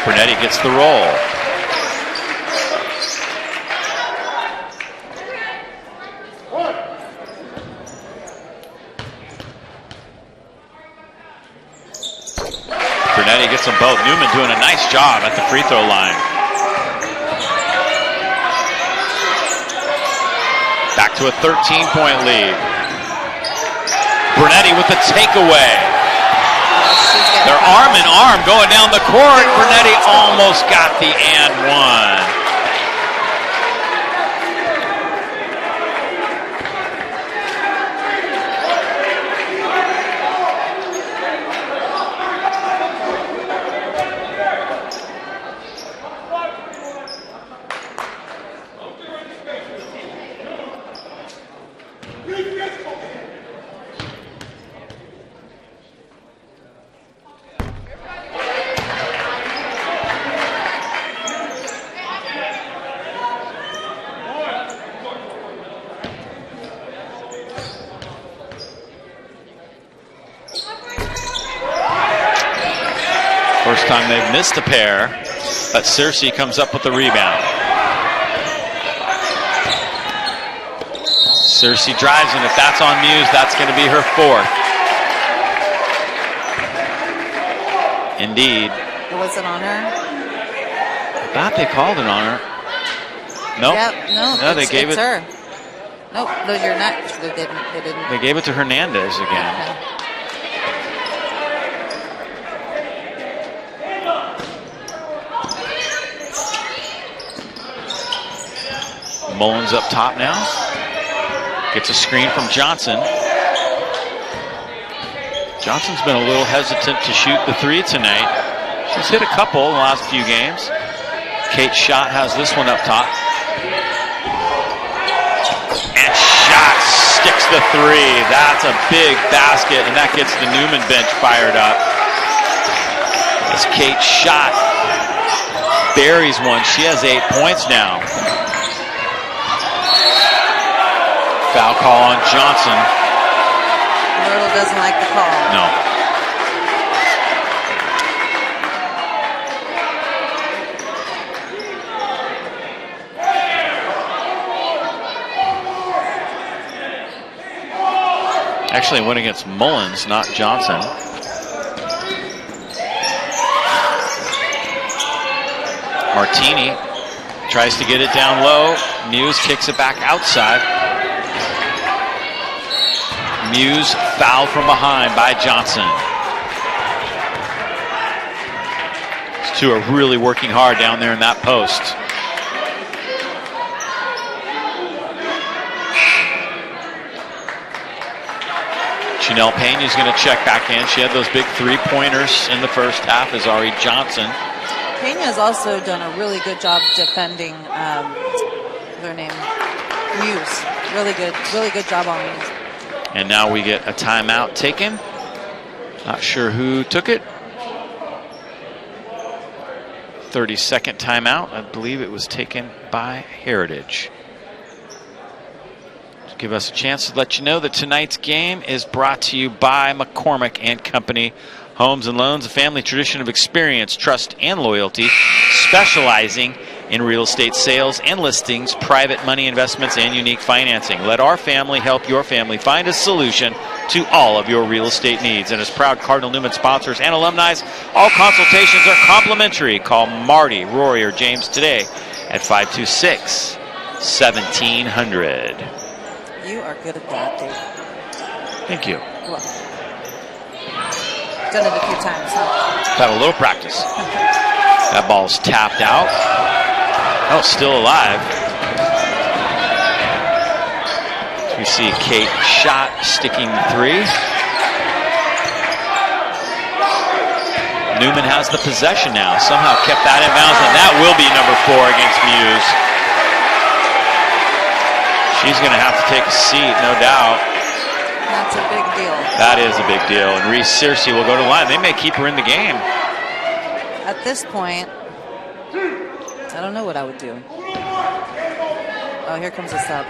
Bernetti gets the roll. Bernetti gets them both. Newman doing a nice job at the free throw line. Back to a 13-point lead. Bernetti with the takeaway. They're arm in arm going down the court. Bernetti almost got the and one. First time they've missed a pair, but Searcy comes up with the rebound. Searcy drives, and if that's on Muse, that's going to be her 4th. Indeed. It wasn't on her? I thought they called it on her. Nope. Yep, no, they gave it. Her. Nope, no, you're not. They didn't. They gave it to Hernandez again. Okay. Mullins up top now. Gets a screen from Johnson. Johnson's been a little hesitant to shoot the 3 tonight. She's hit a couple in the last few games. Kate Schott has this one up top. And Schott sticks the 3. That's a big basket, and that gets the Newman bench fired up. As Kate Schott buries one. She has 8 points now. Foul call on Johnson. Myrtle doesn't like the call. No. Actually, it went against Mullins, not Johnson. Martini tries to get it down low. Muse kicks it back outside. Muse fouled from behind by Johnson. These two are really working hard down there in that post. Chanel Pena's going to check back in. She had those big 3-pointers in the first half as Ari Johnson. Pena's also done a really good job defending their name, Muse. Really good job on Muse. And now we get a timeout taken. Not sure who took it. 30-second timeout. I believe it was taken by Heritage. To give us a chance to let you know that tonight's game is brought to you by McCormick and Company. Homes and Loans, a family tradition of experience, trust, and loyalty, specializing in real estate sales and listings, private money investments, and unique financing. Let our family help your family find a solution to all of your real estate needs. And as proud Cardinal Newman sponsors and alumni, all consultations are complimentary. Call Marty, Rory, or James today at 526-1700. You are good at that, Dave. Thank you. You're welcome. Done it a few times, huh? Had a little practice. That ball's tapped out. Oh, still alive. We see Kate Schott sticking 3. Newman has the possession now. Somehow kept that in bounds, and that will be number 4 against Muse. She's going to have to take a seat, no doubt. That's a big deal. That is a big deal. And Reese Searcy will go to the line. They may keep her in the game. At this point, I don't know what I would do. Oh, here comes a sub.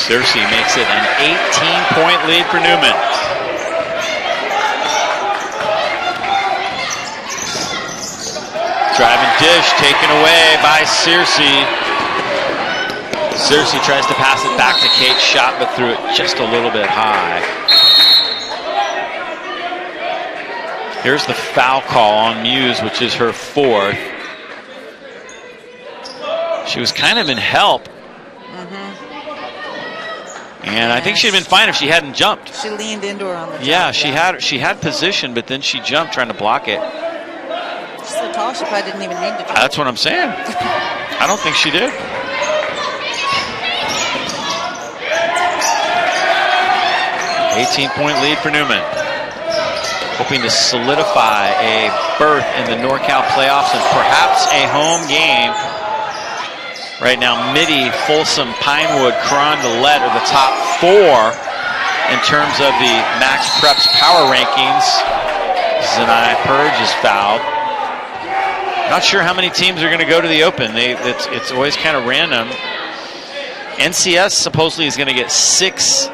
Searcy makes it an 18-point lead for Newman. Driving dish taken away by Searcy. Searcy tries to pass it back to Kate Schott, but threw it just a little bit high. Here's the foul call on Muse, which is her 4th. She was kind of in help. And I think she'd been fine if she hadn't jumped. She leaned into her on the jump. Yeah, she had position, but then she jumped trying to block it. She's so tall, she probably didn't even need to jump. That's what I'm saying. I don't think she did. $18-point lead for Newman. Hoping to solidify a berth in the NorCal playoffs and perhaps a home game. Right now, Mitty, Folsom, Pinewood, Carondelet are the top 4 in terms of the Max Preps power rankings. Zanai Purge is fouled. Not sure how many teams are going to go to the Open. It's always kind of random. NCS supposedly is going to get 6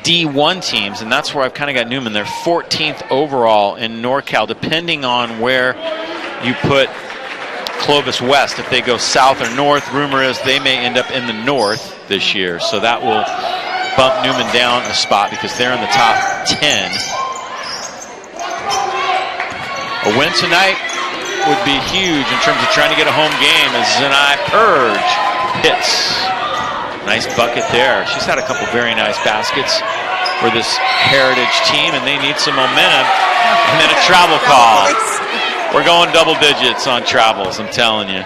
D1 teams, and that's where I've kind of got Newman. They're 14th overall in NorCal, depending on where you put Clovis West. If they go south or north, rumor is they may end up in the north this year. So that will bump Newman down a spot because they're in the top 10. A win tonight would be huge in terms of trying to get a home game as Zanai Purge hits. Nice bucket there. She's had a couple very nice baskets for this Heritage team, and they need some momentum. And then a travel call. We're going double digits on travels, I'm telling you.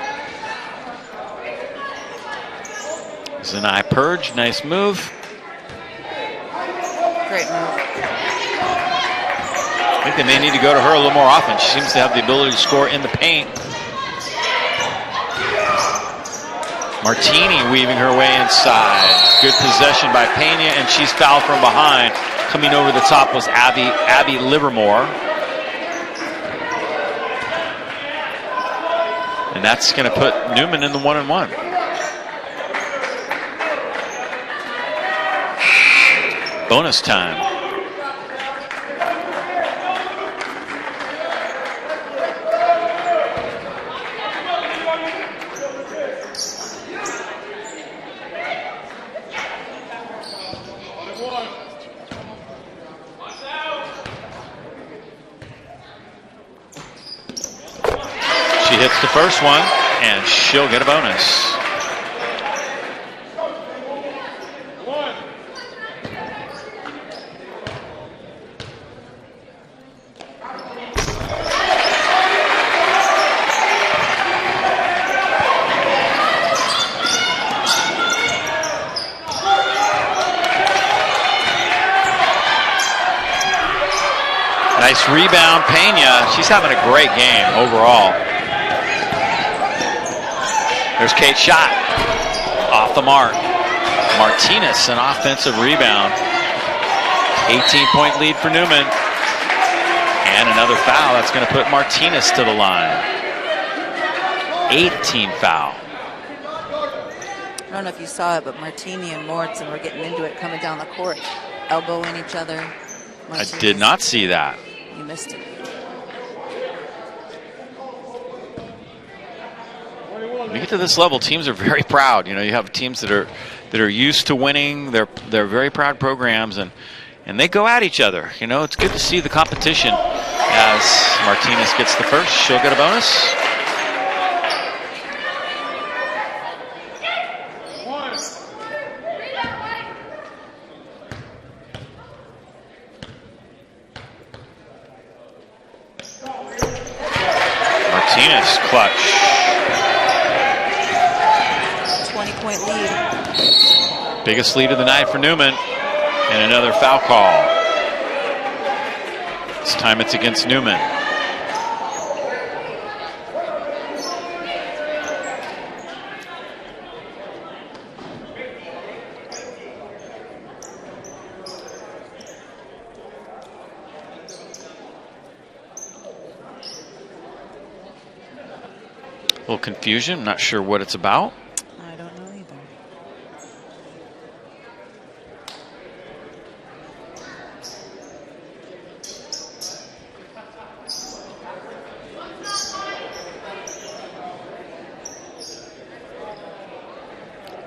Zanai Purge, nice move. Great move. I think they may need to go to her a little more often. She seems to have the ability to score in the paint. Martini weaving her way inside. Good possession by Pena, and she's fouled from behind. Coming over the top was Abby Livermore. And that's going to put Newman in the 1-and-1. Bonus time. She hits the first one, and she'll get a bonus. Nice rebound, Pena. She's having a great game overall. There's Kate Schott off the mark. Martinez, an offensive rebound. 18-point lead for Newman. And another foul. That's going to put Martinez to the line. 18 foul. I don't know if you saw it, but Martini and Mortson were getting into it coming down the court, elbowing each other. Martinez, I did not see that. You missed it. When you get to this level, teams are very proud. You know, you have teams that are used to winning. They're very proud programs, and they go at each other. You know, it's good to see the competition. As Martinez gets the first, she'll get a bonus. Martinez, clutch. 20-point lead. Biggest lead of the night for Newman. And another foul call. This time it's against Newman. A little confusion. I'm not sure what it's about. I don't know either.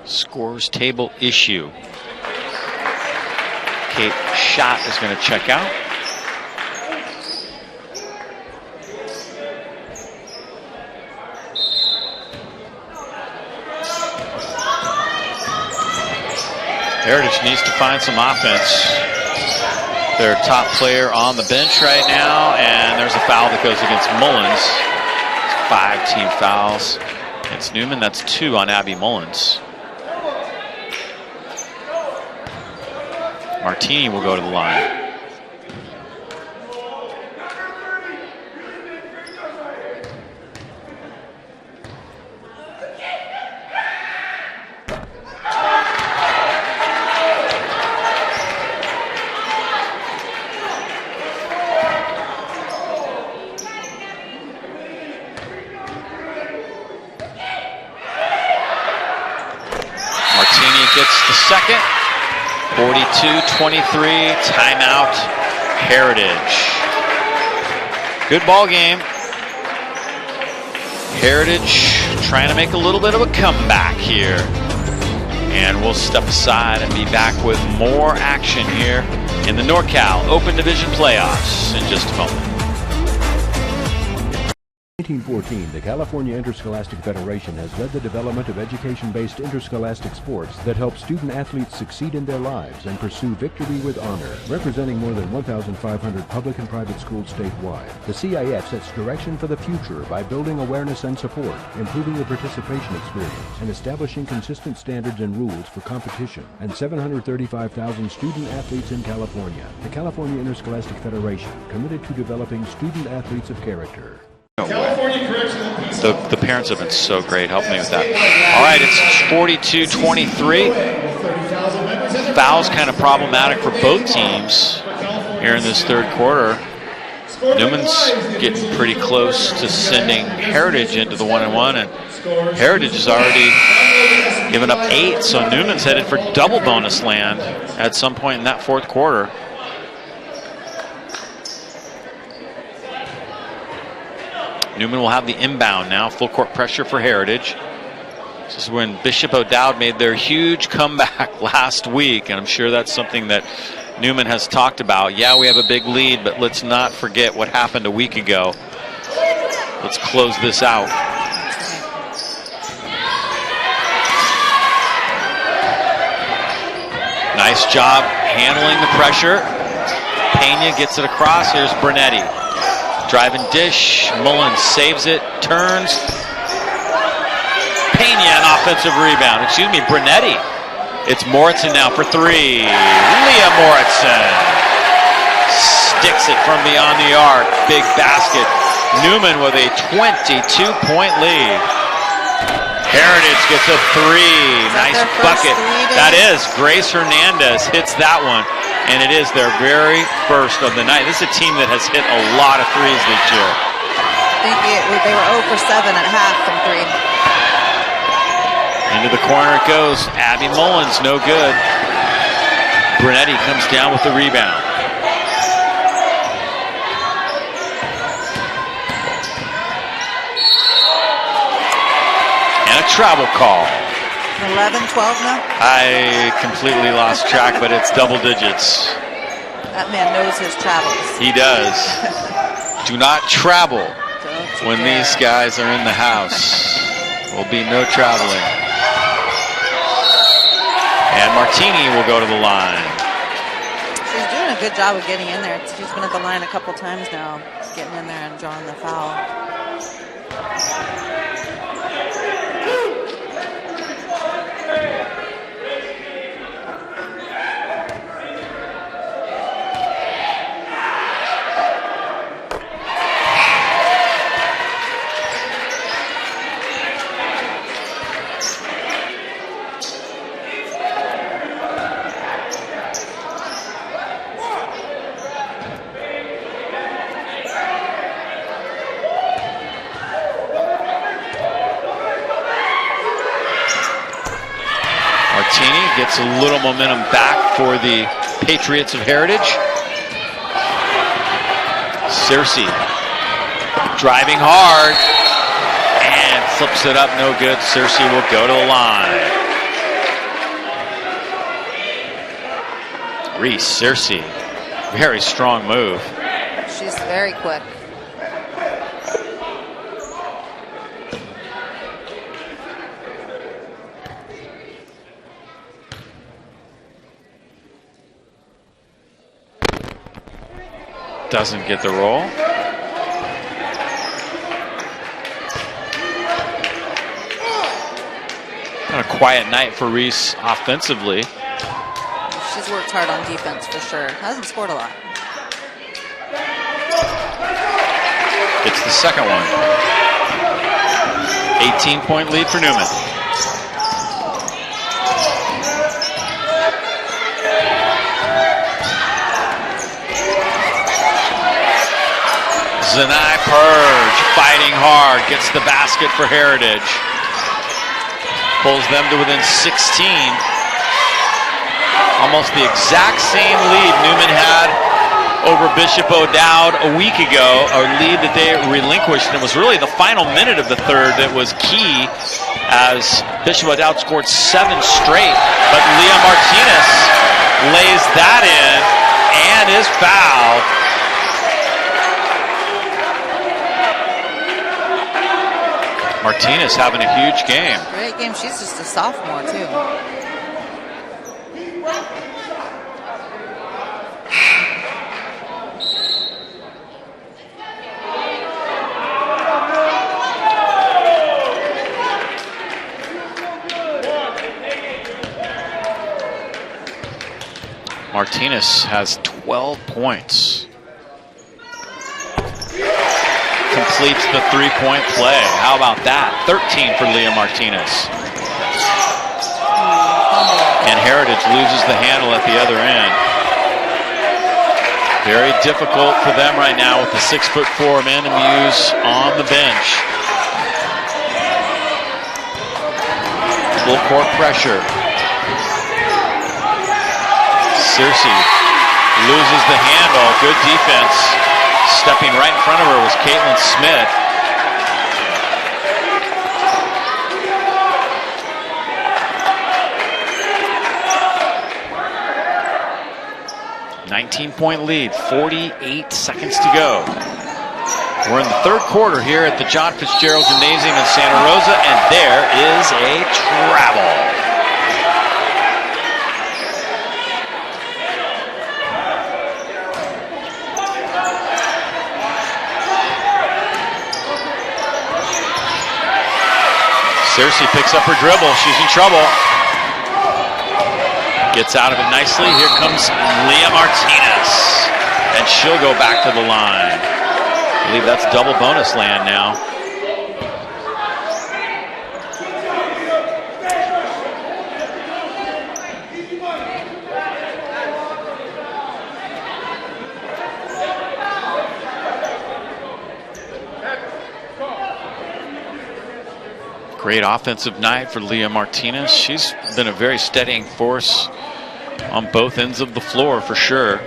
Scores table issue. Kate Schott is going to check out. Heritage needs to find some offense. Their top player on the bench right now, and there's a foul that goes against Mullins. It's 5 team fouls. It's Newman, that's 2 on Abby Mullins. Martini will go to the line. Martini gets the second. 42-23, timeout, Heritage. Good ball game. Heritage trying to make a little bit of a comeback here. And we'll step aside and be back with more action here in the NorCal Open Division Playoffs in just a moment. In 1914, the California Interscholastic Federation has led the development of education-based interscholastic sports that help student athletes succeed in their lives and pursue victory with honor. Representing more than 1,500 public and private schools statewide, the CIF sets direction for the future by building awareness and support, improving the participation experience, and establishing consistent standards and rules for competition, and 735,000 student athletes in California. The California Interscholastic Federation, committed to developing student athletes of character. The parents have been so great. Help me with that. All right, it's 42-23. Fouls kind of problematic for both teams here in this third quarter. Newman's getting pretty close to sending Heritage into the 1-and-1, and Heritage has already given up 8, so Newman's headed for double bonus land at some point in that fourth quarter. Newman will have the inbound now. Full court pressure for Heritage. This is when Bishop O'Dowd made their huge comeback last week, and I'm sure that's something that Newman has talked about. Yeah, we have a big lead, but let's not forget what happened a week ago. Let's close this out. Nice job handling the pressure. Pena gets it across. Here's Bernetti. Driving dish, Mullins saves it, turns. Pena, an offensive rebound. Excuse me, Bernetti. It's Moritzen now for 3. Leah Moritzen sticks it from beyond the arc. Big basket. Newman with a 22-point lead. Heritage gets a 3. Nice bucket. That is. Grace Hernandez hits that one. And it is their very first of the night. This is a team that has hit a lot of threes this year. I think they were 0 for 7 at half from 3. Into the corner it goes. Abby Mullins, no good. Bernetti comes down with the rebound. And a travel call. 11, 12 now? I completely lost track, but it's double digits. That man knows his travels. He does. Do not travel when these guys are in the house. Will be no traveling. And Martini will go to the line. She's doing a good job of getting in there. She's been at the line a couple times now, getting in there and drawing the foul. Gets a little momentum back for the Patriots of Heritage. Searcy driving hard and flips it up, no good. Searcy will go to the line. Reese Searcy, very strong move. She's very quick. Doesn't get the roll. Kind of quiet night for Reese offensively. She's worked hard on defense for sure. Hasn't scored a lot. It's the second one. 18-point lead for Newman. Zanai Purge fighting hard, gets the basket for Heritage. Pulls them to within 16. Almost the exact same lead Newman had over Bishop O'Dowd a week ago, a lead that they relinquished. And it was really the final minute of the third that was key as Bishop O'Dowd scored 7 straight. But Leah Martinez lays that in and is fouled. Martinez having a huge game. Great game. She's just a sophomore, too. Martinez has 12 points. Completes the three-point play. How about that? 13 for Leah Martinez. And Heritage loses the handle at the other end. Very difficult for them right now with the 6'4" Amanda Muse on the bench. Full court pressure. Searcy loses the handle. Good defense. Stepping right in front of her was Caitlin Smith. $19-point lead, 48 seconds to go. We're in the third quarter here at the John Fitzgerald Gymnasium in Santa Rosa, and there is a travel. Searcy picks up her dribble. She's in trouble. Gets out of it nicely. Here comes Leah Martinez. And she'll go back to the line. I believe that's double bonus land now. Great offensive night for Leah Martinez. She's been a very steadying force on both ends of the floor for sure.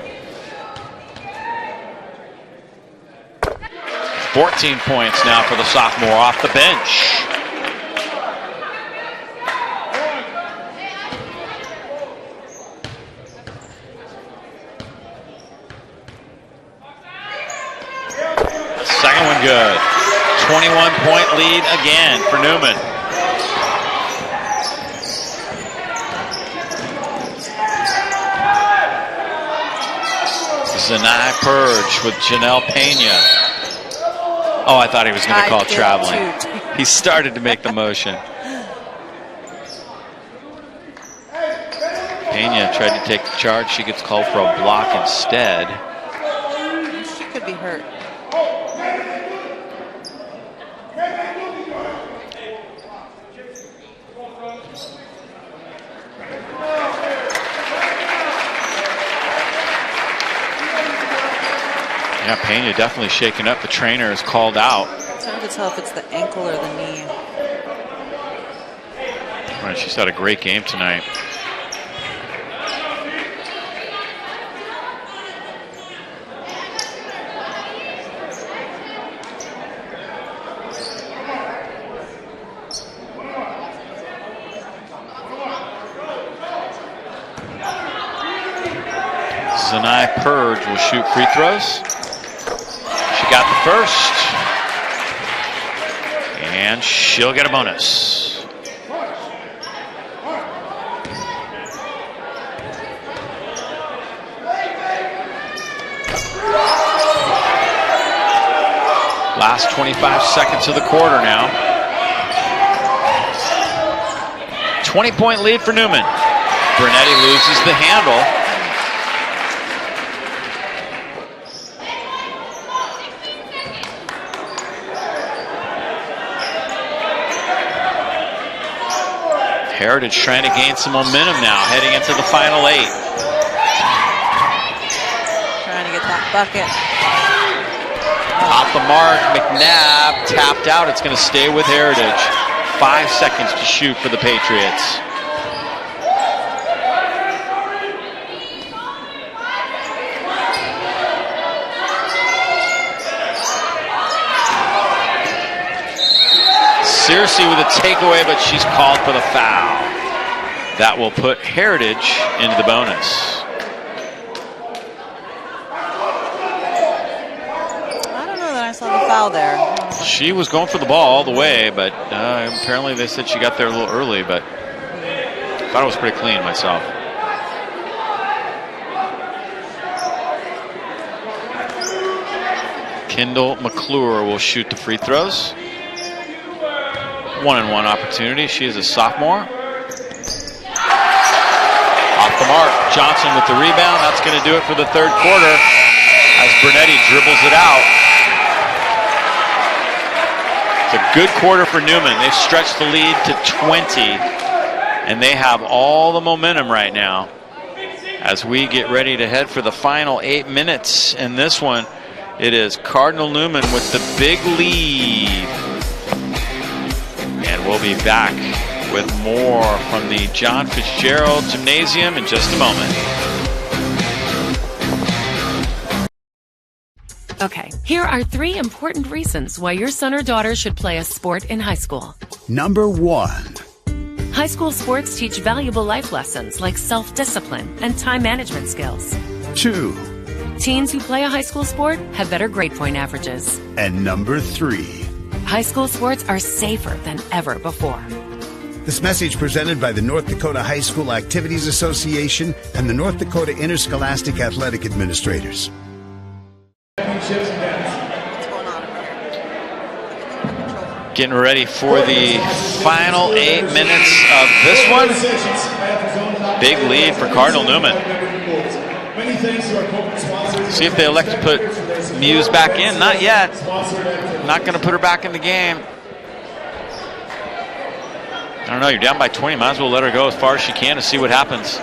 14 points now for the sophomore off the bench. Second one good. 21-point lead again for Newman. Zanai Purge with Janelle Pena. Oh, I thought he was going to call traveling. Too. He started to make the motion. Pena tried to take the charge. She gets called for a block instead. She could be hurt. Yeah, Pena definitely shaken up. The trainer is called out. It's hard to tell if it's the ankle or the knee. Right, she's had a great game tonight. Zanai Purge will shoot free throws. She got the first. And she'll get a bonus. Last 25 seconds of the quarter now. 20-point lead for Newman. Bernetti loses the handle. Heritage trying to gain some momentum now, heading into the final 8. Trying to get that bucket. Off the mark, McNabb tapped out. It's going to stay with Heritage. 5 seconds to shoot for the Patriots. Searcy with a takeaway, but she's called for the foul. That will put Heritage into the bonus. I don't know that I saw the foul there. She was going for the ball all the way, but apparently they said she got there a little early, but I thought it was pretty clean myself. Kendall McClure will shoot the free throws. 1-on-1 opportunity. She is a sophomore. Off the mark. Johnson with the rebound. That's going to do it for the third quarter as Bernetti dribbles it out. It's a good quarter for Newman. They've stretched the lead to 20, and they have all the momentum right now as we get ready to head for the final 8 minutes in this one. It is Cardinal Newman with the big lead. And we'll be back with more from the John Fitzgerald Gymnasium in just a moment. Okay, here are 3 important reasons why your son or daughter should play a sport in high school. Number 1. High school sports teach valuable life lessons like self-discipline and time management skills. 2. Teens who play a high school sport have better grade point averages. And number 3. High school sports are safer than ever before. This message presented by the North Dakota High School Activities Association and the North Dakota Interscholastic Athletic Administrators. Getting ready for the final 8 minutes of this one. Big lead for Cardinal Newman. See if they elect to put Muse back in. Not yet. Not going to put her back in the game. I don't know. You're down by 20. Might as well let her go as far as she can to see what happens.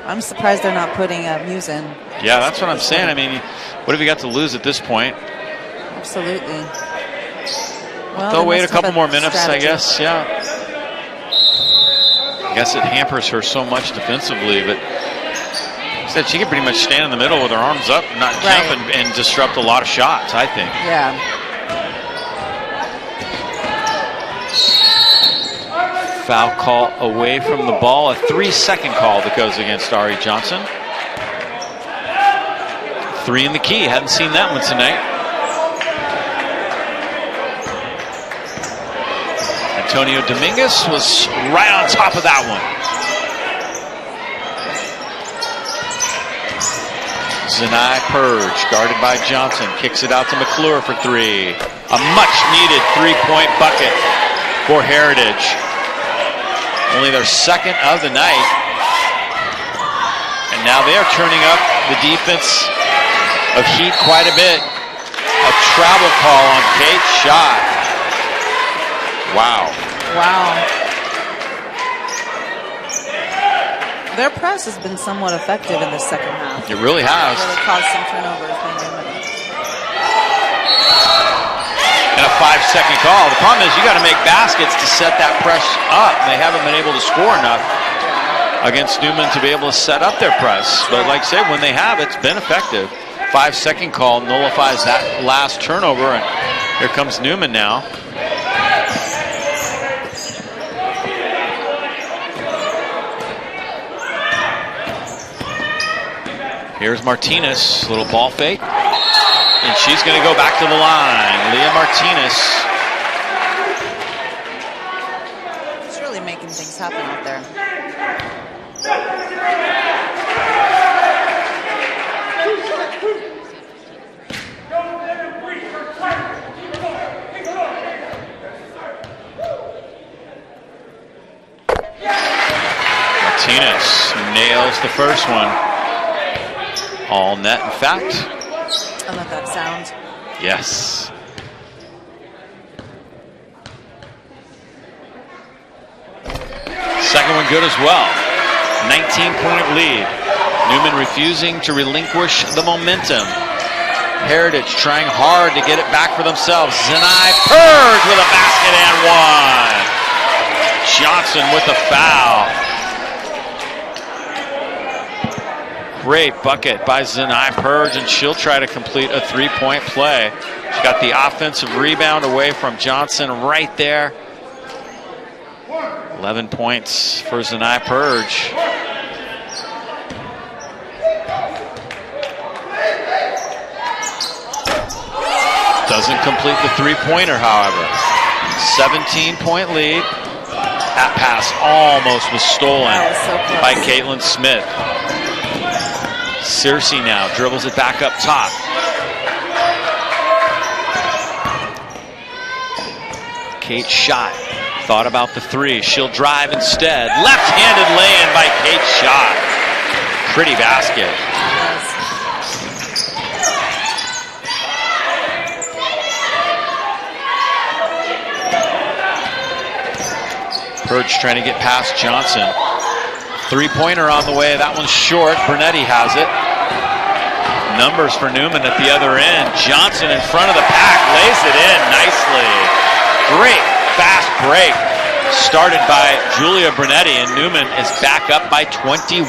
I'm surprised they're not putting Muse in. Yeah, that's what I'm saying. I mean, what have you got to lose at this point? Absolutely. Well, they'll wait a couple more minutes, strategy. I guess. Yeah. I guess it hampers her so much defensively, but instead she can pretty much stand in the middle with her arms up, not jump, and disrupt a lot of shots, I think. Yeah. Foul call away from the ball, a 3-second call that goes against Ari Johnson. 3 in the key, hadn't seen that one tonight. And Antonio Dominguez was right on top of that one. Zanai Purge, guarded by Johnson, kicks it out to McClure for three. A much-needed three-point bucket for Heritage. Only their second of the night. And now they are turning up the defense of Heat quite a bit. A travel call on Kate's shot. Wow. Wow. Their press has been somewhat effective in the second half. It really has. It really caused some turnovers by Newman. And a 5-second call. The problem is you got to make baskets to set that press up. They haven't been able to score enough against Newman to be able to set up their press. But like I said, when they have, it's been effective. 5-second call nullifies that last turnover. And here comes Newman now. Here's Martinez, little ball fake, and she's going to go back to the line. Leah Martinez. She's really making things happen out there. Martinez nails the first one. All net, in fact. I love that sound. Yes. Second one good as well. 19-point lead. Newman refusing to relinquish the momentum. Heritage trying hard to get it back for themselves. Zanai Purge with a basket and one. Johnson with a foul. Great bucket by Zanai Purge, and she'll try to complete a three-point play. She got the offensive rebound away from Johnson right there. 11 points for Zanai Purge. Doesn't complete the three-pointer, however. 17-point lead. That pass almost was stolen by Caitlin Smith. Searcy now dribbles it back up top. Kate shot. Thought about the three. She'll drive instead. Left-handed lay-in by Kate Schott. Pretty basket. Purge trying to get past Johnson. Three-pointer on the way. That one's short. Bernetti has it. Numbers for Newman at the other end. Johnson in front of the pack. Lays it in nicely. Great fast break. Started by Julia Bernetti, and Newman is back up by 21.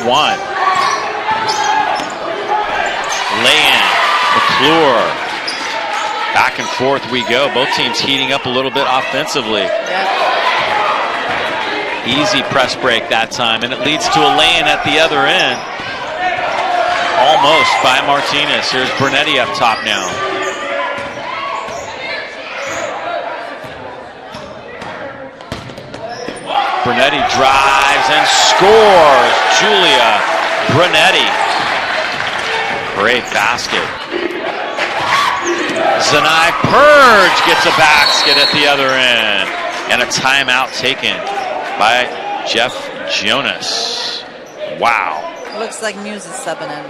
Lay-in. McClure. Back and forth we go. Both teams heating up a little bit offensively. Easy press break that time, and it leads to a lay-in at the other end. Almost by Martinez. Here's Bernetti up top now. Bernetti drives and scores. Julia Bernetti. Great basket. Zanai Purge gets a basket at the other end. And a timeout taken by Jeff Jonas. Wow. Looks like Muse is subbing in.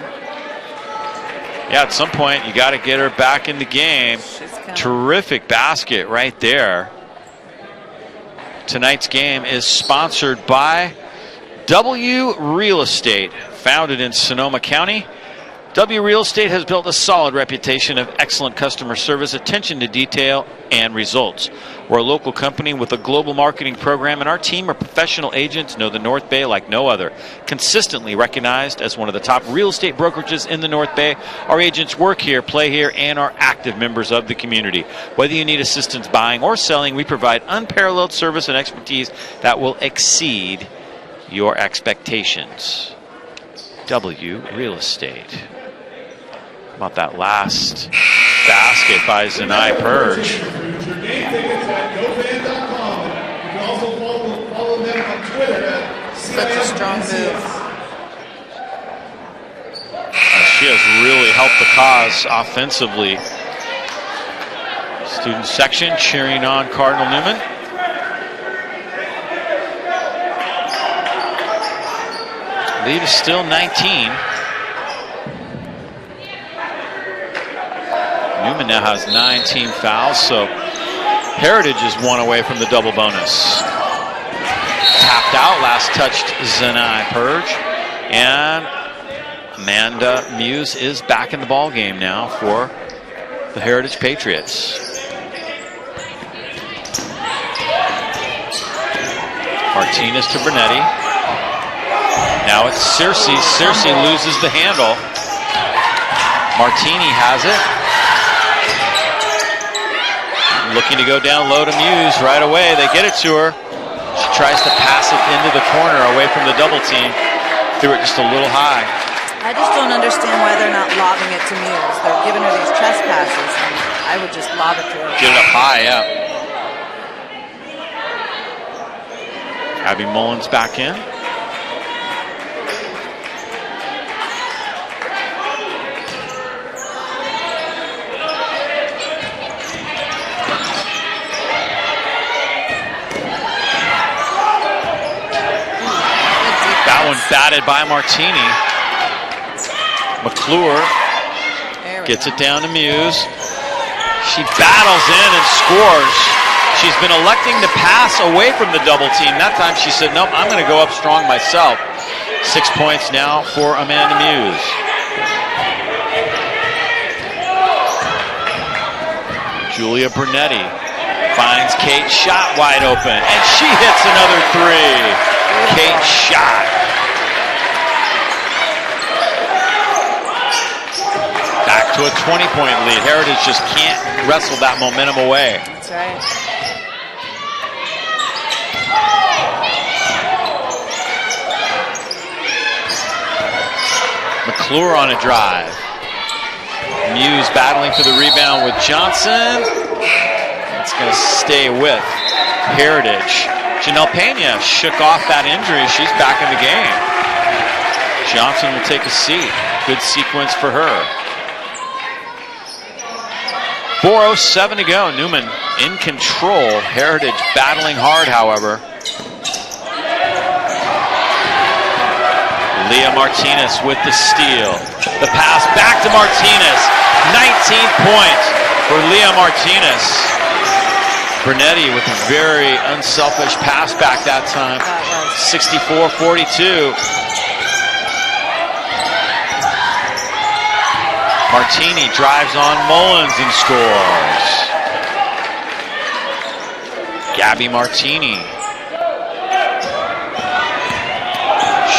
Yeah, at some point you got to get her back in the game. Terrific basket right there. Tonight's game is sponsored by W Real Estate, founded in Sonoma County. W Real Estate has built a solid reputation of excellent customer service, attention to detail, and results. We're a local company with a global marketing program, and our team of professional agents know the North Bay like no other. Consistently recognized as one of the top real estate brokerages in the North Bay, our agents work here, play here, and are active members of the community. Whether you need assistance buying or selling, we provide unparalleled service and expertise that will exceed your expectations. W Real Estate. How about that last basket by Zanai Purge? Such a strong move. She has really helped the cause offensively. Student section cheering on Cardinal Newman. Lead is still 19. Newman now has 9 team fouls, so Heritage is 1 away from the double bonus. Tapped out, last touched Zanai Purge. And Amanda Muse is back in the ball game now for the Heritage Patriots. Martinez to Bernetti. Now it's Searcy. Searcy loses the handle. Martini has it. Looking to go down low to Muse right away. They get it to her. She tries to pass it into the corner away from the double team. Threw it just a little high. I just don't understand why they're not lobbing it to Muse. They're giving her these chest passes, and I would just lob it to her. Get it up high, yeah. Abby Mullins back in. That one batted by Martini. McClure gets it down to Muse. She battles in and scores. She's been electing to pass away from the double team. That time she said, nope, I'm going to go up strong myself. 6 points now for Amanda Muse. Julia Bernetti finds Kate Schott wide open, and she hits another 3. Kate Schott. Back to a 20-point lead. Heritage just can't wrestle that momentum away. That's right. McClure on a drive. Muse battling for the rebound with Johnson. It's going to stay with Heritage. Janelle Pena shook off that injury. She's back in the game. Johnson will take a seat. Good sequence for her. 4:07 to go. Newman in control. Heritage battling hard, however. Leah Martinez with the steal. The pass back to Martinez. 19 points for Leah Martinez. Bernetti with a very unselfish pass back that time. 64-42. Martini drives on Mullins and scores. Gabby Martini.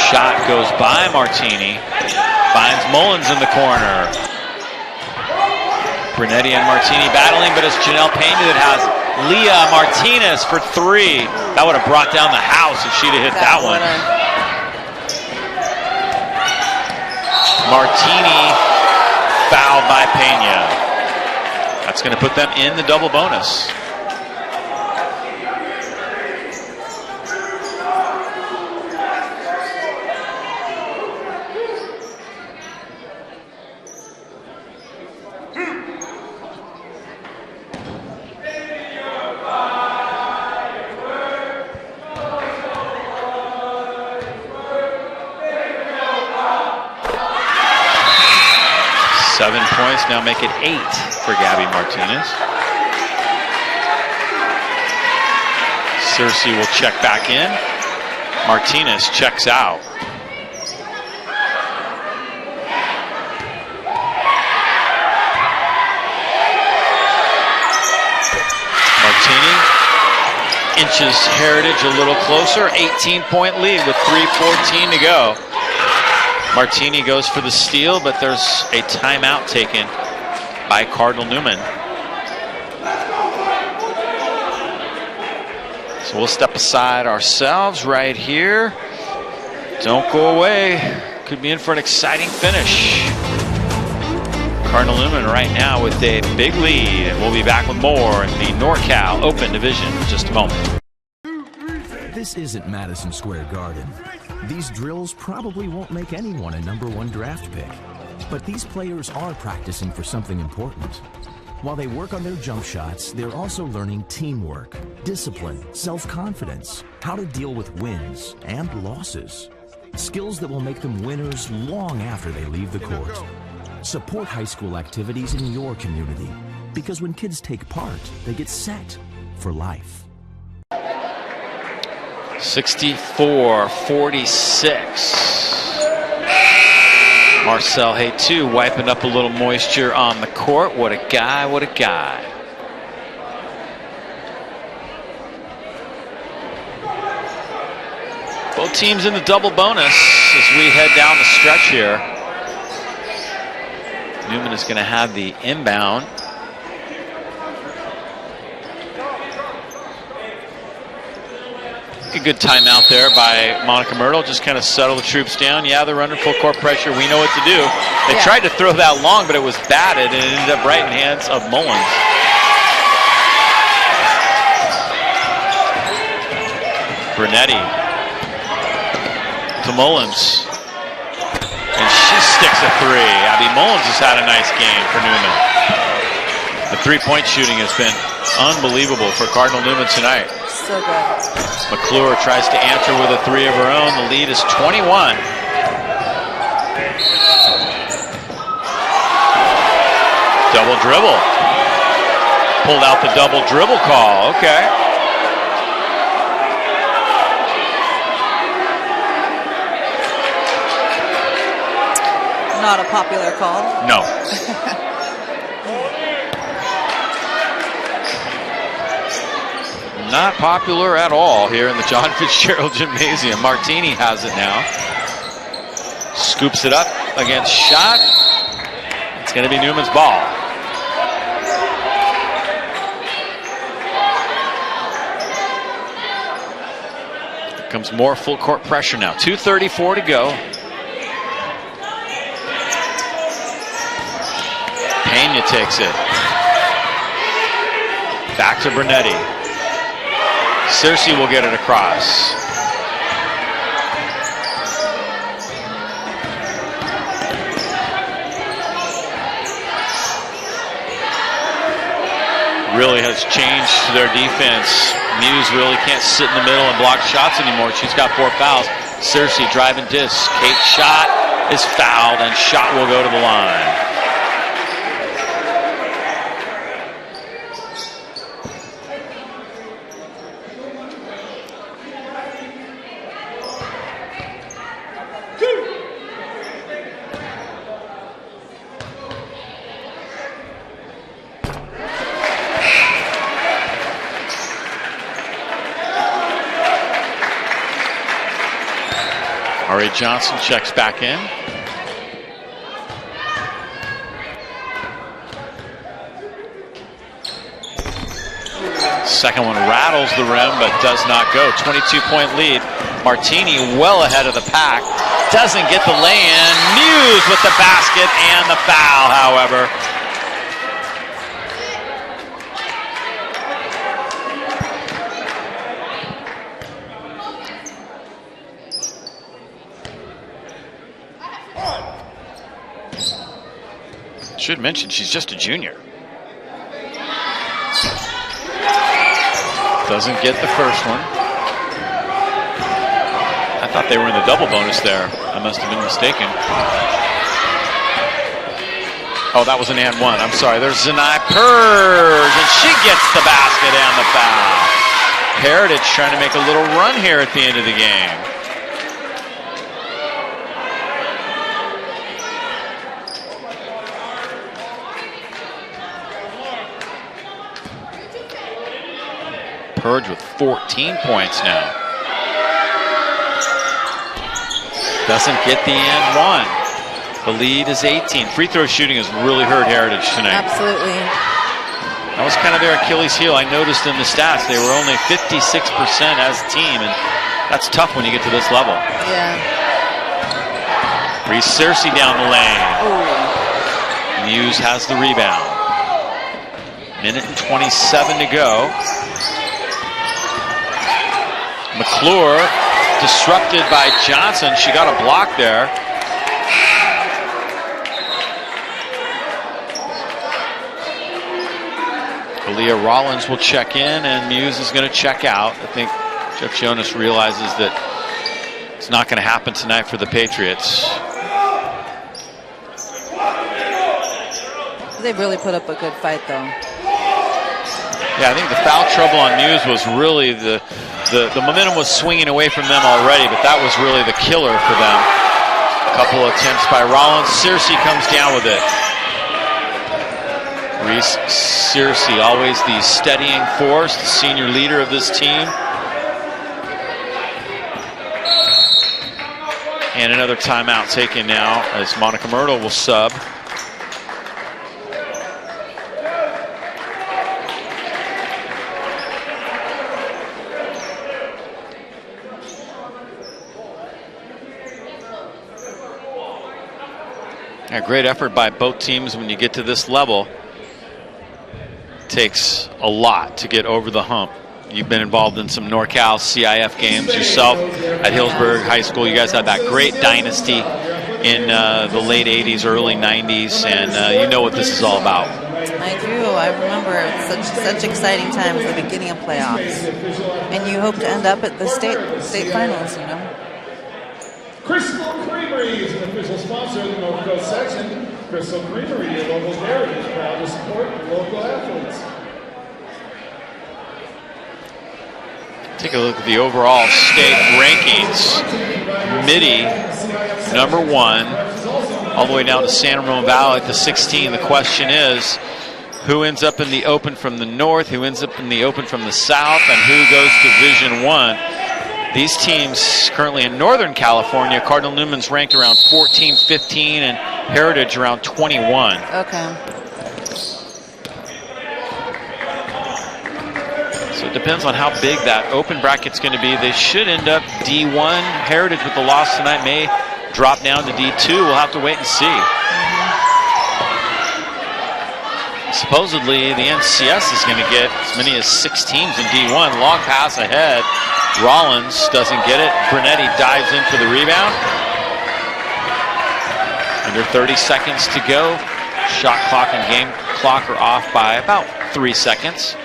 Shot goes by Martini. Finds Mullins in the corner. Bernetti and Martini battling, but it's Janelle Pena that has Leah Martinez for 3. That would have brought down the house if she'd have hit that one. Martini fouled by Pena. That's going to put them in the double bonus. Now make it 8 for Gabby Martinez. Searcy will check back in. Martinez checks out. Martini inches Heritage a little closer. 18-point lead with 3:14 to go. Martini goes for the steal, but there's a timeout taken by Cardinal Newman. So we'll step aside ourselves right here. Don't go away. Could be in for an exciting finish. Cardinal Newman right now with a big lead, and we'll be back with more in the NorCal Open Division in just a moment. This isn't Madison Square Garden. These drills probably won't make anyone a #1 draft pick, but these players are practicing for something important. While they work on their jump shots, they're also learning teamwork, discipline, self-confidence, how to deal with wins and losses. Skills that will make them winners long after they leave the court. Support high school activities in your community, because when kids take part, they get set for life. 64-46. Marcel Haytu wiping up a little moisture on the court. What a guy, what a guy. Both teams in the double bonus as we head down the stretch here. Newman is going to have the inbound. A good timeout there by Monica Myrtle. Just kind of settle the troops down. Yeah, they're under full court pressure. We know what to do. They tried to throw that long, but it was batted, and it ended up right in the hands of Mullins. Brunetti to Mullins. And she sticks a three. Abby Mullins has had a nice game for Newman. The three-point shooting has been unbelievable for Cardinal Newman tonight. So good. McClure tries to answer with a three of her own. The lead is 21. Double dribble. Pulled out the double dribble call. Okay. Not a popular call. No. Not popular at all here in the John Fitzgerald Gymnasium. Martini has it now. Scoops it up against shot. It's going to be Newman's ball. Here comes more full court pressure now. 2:34 to go. Pena takes it. Back to Brunetti. Cersei will get it across. Really has changed their defense. Muse really can't sit in the middle and block shots anymore. She's got 4 fouls. Cersei driving disc. Kate's shot is fouled, and shot will go to the line. Ari Johnson checks back in. Second one rattles the rim, but does not go. 22-point lead. Martini well ahead of the pack. Doesn't get the lay-in. Muse with the basket and the foul, however. Should mention she's just a junior. Doesn't get the first one. I thought they were in the double bonus there. I must have been mistaken. Oh, that was an and one. I'm sorry. There's Zanai Purge, and she gets the basket and the foul. Heritage trying to make a little run here at the end of the game. Purge with 14 points now. Doesn't get the and one. The lead is 18. Free throw shooting has really hurt Heritage tonight. Absolutely. That was kind of their Achilles heel. I noticed in the stats they were only 56% as a team, and that's tough when you get to this level. Yeah. Reese Cersei down the lane. Ooh. Muse has the rebound. Minute and 27 to go. McClure disrupted by Johnson. She got a block there. Aaliyah Rollins will check in, and Muse is going to check out. I think Jeff Jonas realizes that it's not going to happen tonight for the Patriots. They really put up a good fight, though. Yeah, I think the foul trouble on Muse was really the momentum was swinging away from them already, but that was really the killer for them. A couple attempts by Rollins. Searcy comes down with it. Reese Searcy, always the steadying force, the senior leader of this team. And another timeout taken now as Monica Myrtle will sub. A great effort by both teams when you get to this level. It takes a lot to get over the hump. You've been involved in some NorCal CIF games yourself at Hillsburg High School. You guys had that great dynasty in the late 80s, early 90s, and you know what this is all about. I do. I remember it's such exciting times at the beginning of playoffs. And you hope to end up at the state finals, you know. Crystal Creamery is an official sponsor of the North Coast section. Crystal Creamery, your local dairy, is proud to support local athletes. Take a look at the overall state rankings. Midi, #1, all the way down to San Ramon Valley at the 16. The question is, who ends up in the Open from the north, who ends up in the Open from the south, and who goes to Division I? These teams currently in Northern California, Cardinal Newman's ranked around 14, 15, and Heritage around 21. Okay. So it depends on how big that open bracket's going to be. They should end up D1. Heritage with the loss tonight may drop down to D2. We'll have to wait and see. Supposedly the NCS is going to get as many as 6 teams in D1. Long pass ahead. Rollins doesn't get it. Brunetti dives in for the rebound. Under 30 seconds to go. Shot clock and game clock are off by about 3 seconds.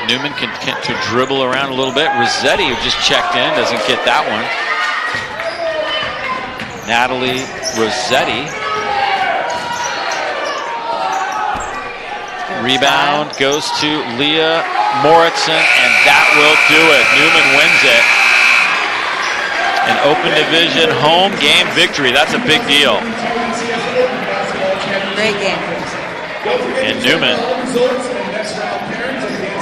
Newman can to dribble around a little bit. Rossetti, who just checked in, doesn't get that one. Natalie Rossetti. Rebound goes to Leah Moritzen, and that will do it. Newman wins it. An Open Division home game victory. That's a big deal. Great game. And Newman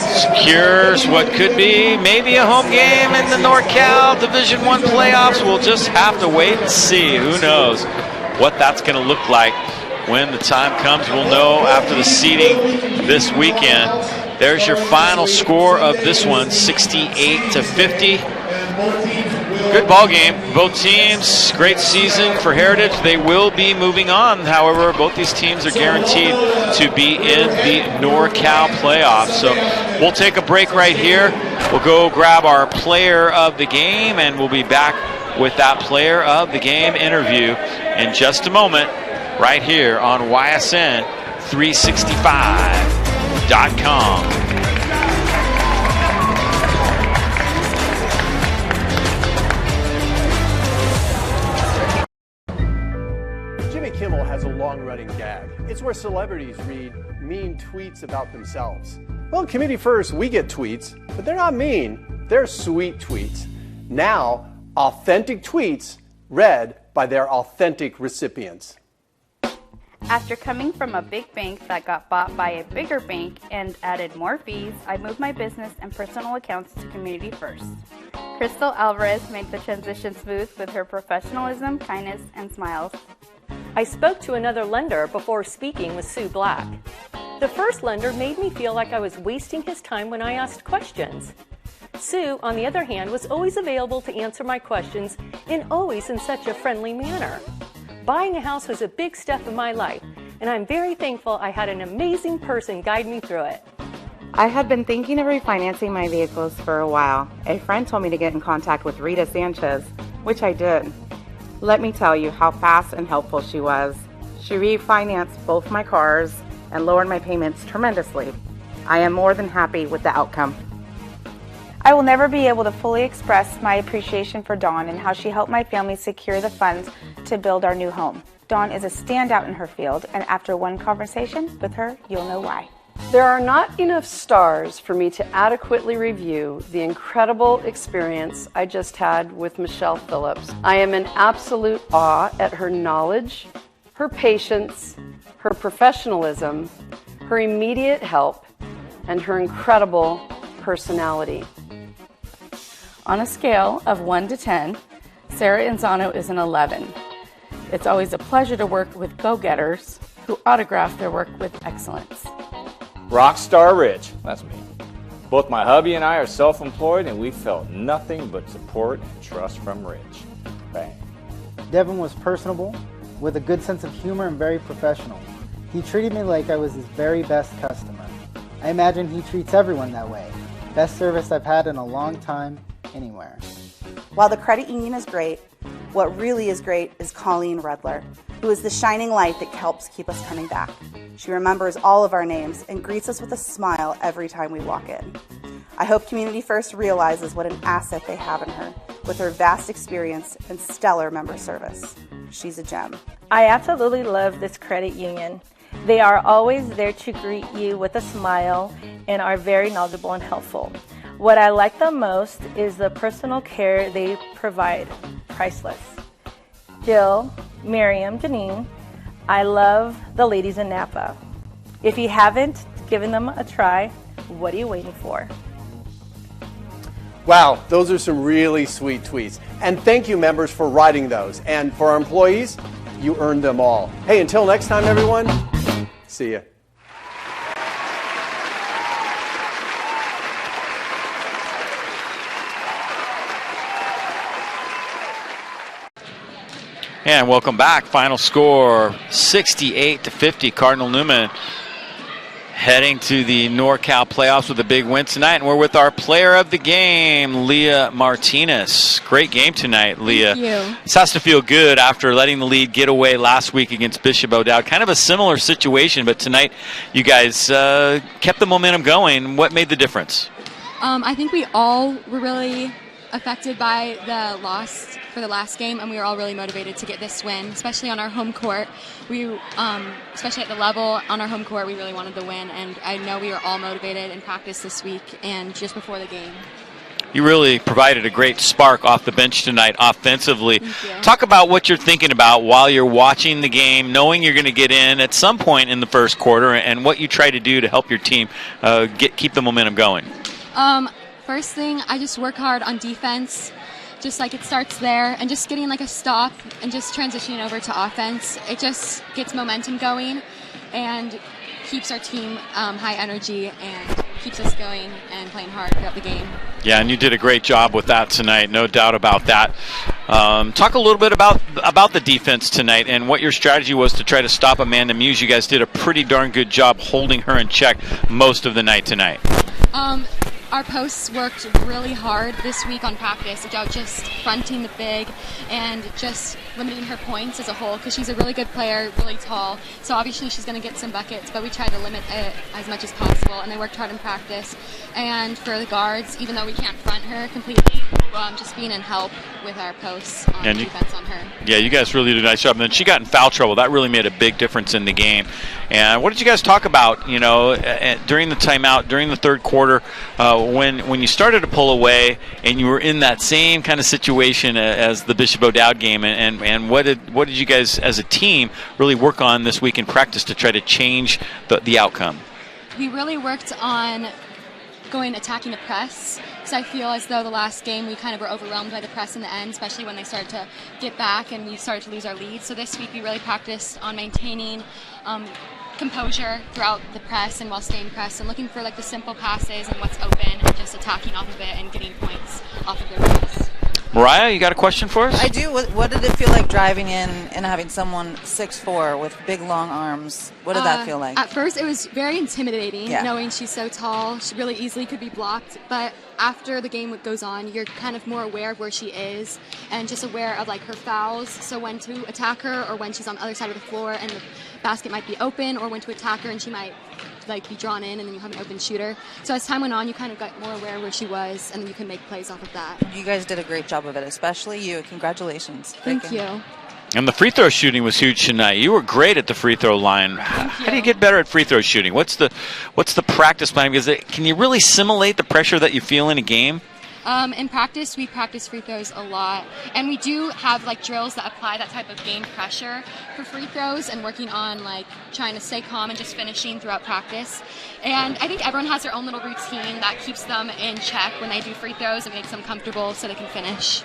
secures what could be maybe a home game in the NorCal Division I playoffs. We'll just have to wait and see. Who knows what that's going to look like when the time comes. We'll know after the seeding this weekend. There's your final score of this one, 68-50. Good ball game. Both teams, great season for Heritage. They will be moving on. However, both these teams are guaranteed to be in the NorCal playoffs. So we'll take a break right here. We'll go grab our player of the game, and we'll be back with that player of the game interview in just a moment, right here on YSN365.com. Jimmy Kimmel has a long-running gag. It's where celebrities read mean tweets about themselves. Well, Community First, we get tweets, but they're not mean. They're sweet tweets. Now, authentic tweets read by their authentic recipients. After coming from a big bank that got bought by a bigger bank and added more fees, I moved my business and personal accounts to Community First. Crystal Alvarez made the transition smooth with her professionalism, kindness, and smiles. I spoke to another lender before speaking with Sue Black. The first lender made me feel like I was wasting his time when I asked questions. Sue, on the other hand, was always available to answer my questions and always in such a friendly manner. Buying a house was a big step in my life, and I'm very thankful I had an amazing person guide me through it. I had been thinking of refinancing my vehicles for a while. A friend told me to get in contact with Rita Sanchez, which I did. Let me tell you how fast and helpful she was. She refinanced both my cars and lowered my payments tremendously. I am more than happy with the outcome. I will never be able to fully express my appreciation for Dawn and how she helped my family secure the funds to build our new home. Dawn is a standout in her field, and after one conversation with her, you'll know why. There are not enough stars for me to adequately review the incredible experience I just had with Michelle Phillips. I am in absolute awe at her knowledge, her patience, her professionalism, her immediate help, and her incredible personality. On a scale of 1 to 10, Sarah Inzano is an 11. It's always a pleasure to work with go-getters who autograph their work with excellence. Rockstar Rich, that's me. Both my hubby and I are self-employed, and we felt nothing but support and trust from Rich. Bang. Devin was personable, with a good sense of humor and very professional. He treated me like I was his very best customer. I imagine he treats everyone that way. Best service I've had in a long time, anywhere. While the credit union is great, what really is great is Colleen Redler, who is the shining light that helps keep us coming back. She remembers all of our names and greets us with a smile every time we walk in. I hope Community First realizes what an asset they have in her, with her vast experience and stellar member service. She's a gem. I absolutely love this credit union. They are always there to greet you with a smile and are very knowledgeable and helpful. What I like the most is the personal care they provide. Priceless. Jill, Miriam, Janine, I love the ladies in Napa. If you haven't given them a try, what are you waiting for? Wow, those are some really sweet tweets. And thank you, members, for writing those. And for our employees, you earned them all. Hey, until next time, everyone, see ya. And welcome back. Final score 68-50. Cardinal Newman heading to the NorCal playoffs with a big win tonight. And we're with our player of the game, Leah Martinez. Great game tonight, Leah. Thank you. This has to feel good after letting the lead get away last week against Bishop O'Dowd. Kind of a similar situation, but tonight you guys kept the momentum going. What made the difference? I think we all were really affected by the loss for the last game, and we were all really motivated to get this win, especially on our home court. We, especially at the level on our home court, we really wanted the win, and I know we were all motivated in practice this week and just before the game. You really provided a great spark off the bench tonight offensively. Talk about what you're thinking about while you're watching the game, knowing you're going to get in at some point in the first quarter, and what you try to do to help your team keep the momentum going. First thing, I just work hard on defense, just like it starts there, and just getting like a stop and just transitioning over to offense. It just gets momentum going and keeps our team high energy and keeps us going and playing hard throughout the game. Yeah, and you did a great job with that tonight, no doubt about that. Talk a little bit about the defense tonight and what your strategy was to try to stop Amanda Muse. You guys did a pretty darn good job holding her in check most of the night tonight. Our posts worked really hard this week on practice about just fronting the big and just limiting her points as a whole, because she's a really good player, really tall. So obviously she's going to get some buckets, but we tried to limit it as much as possible, and they worked hard in practice. And for the guards, even though we can't front her completely, just being in help with our posts on defense on her. Yeah, you guys really did a nice job. And then she got in foul trouble. That really made a big difference in the game. And what did you guys talk about, during the timeout, during the third quarter, when you started to pull away and you were in that same kind of situation as the Bishop O'Dowd game, and what did you guys as a team really work on this week in practice to try to change the outcome? We really worked on attacking the press, because I feel as though the last game we kind of were overwhelmed by the press in the end, especially when they started to get back and we started to lose our lead. So this week we really practiced on maintaining composure throughout the press and while staying pressed, and looking for the simple passes and what's open and just attacking off of it and getting points off of their press. Mariah, you got a question for us? I do. What did it feel like driving in and having someone 6'4" with big, long arms? What did that feel like? At first, it was very intimidating, Yeah. knowing she's so tall. She really easily could be blocked. But after the game goes on, you're kind of more aware of where she is and just aware of like her fouls. So when to attack her, or when she's on the other side of the floor and the basket might be open, or when to attack her and she might like be drawn in and then you have an open shooter. So as time went on, you kind of got more aware of where she was, and then you can make plays off of that. You guys did a great job of it, especially you. Congratulations. Thank you. And the free throw shooting was huge tonight. You were great at the free throw line. How do you get better at free throw shooting? What's the practice plan? Because can you really simulate the pressure that you feel in a game? In practice, we practice free throws a lot, and we do have like drills that apply that type of game pressure for free throws, and working on like trying to stay calm and just finishing throughout practice. And I think everyone has their own little routine that keeps them in check when they do free throws and makes them comfortable so they can finish.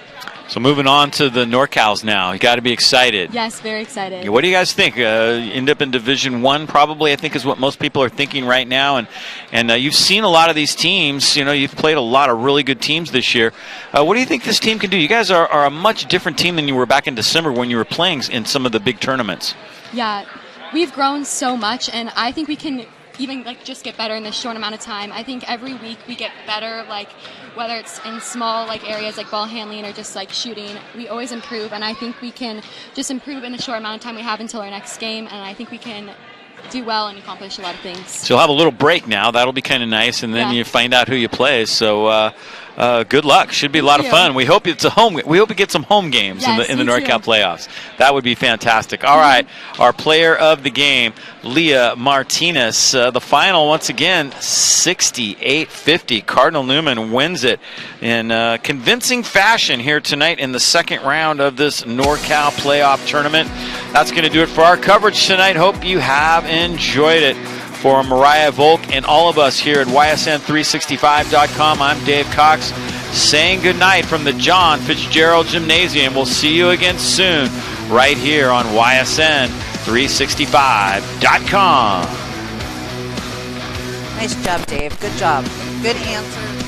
So moving on to the NorCals now. You got to be excited. Yes, very excited. What do you guys think? End up in Division I, probably. I think is what most people are thinking right now. And you've seen a lot of these teams. You've played a lot of really good teams this year. What do you think this team can do? You guys are a much different team than you were back in December when you were playing in some of the big tournaments. Yeah, we've grown so much, and I think we can even like just get better in this short amount of time. I think every week we get better, like whether it's in small like areas like ball handling or just like shooting, we always improve, and I think we can just improve in the short amount of time we have until our next game, and I think we can do well and accomplish a lot of things. So you'll have a little break now. That'll be kind of nice, and then you find out who you play. So good luck. Should be a lot of fun. We hope it's we hope we get some home games in the NorCal playoffs. That would be fantastic. All right, our player of the game, Leah Martinez. The final once again, 68-50. Cardinal Newman wins it in convincing fashion here tonight in the second round of this NorCal playoff tournament. That's going to do it for our coverage tonight. Hope you have enjoyed it. For Mariah Volk and all of us here at YSN365.com, I'm Dave Cox saying goodnight from the John Fitzgerald Gymnasium. We'll see you again soon right here on YSN365.com. Nice job, Dave. Good job. Good answer.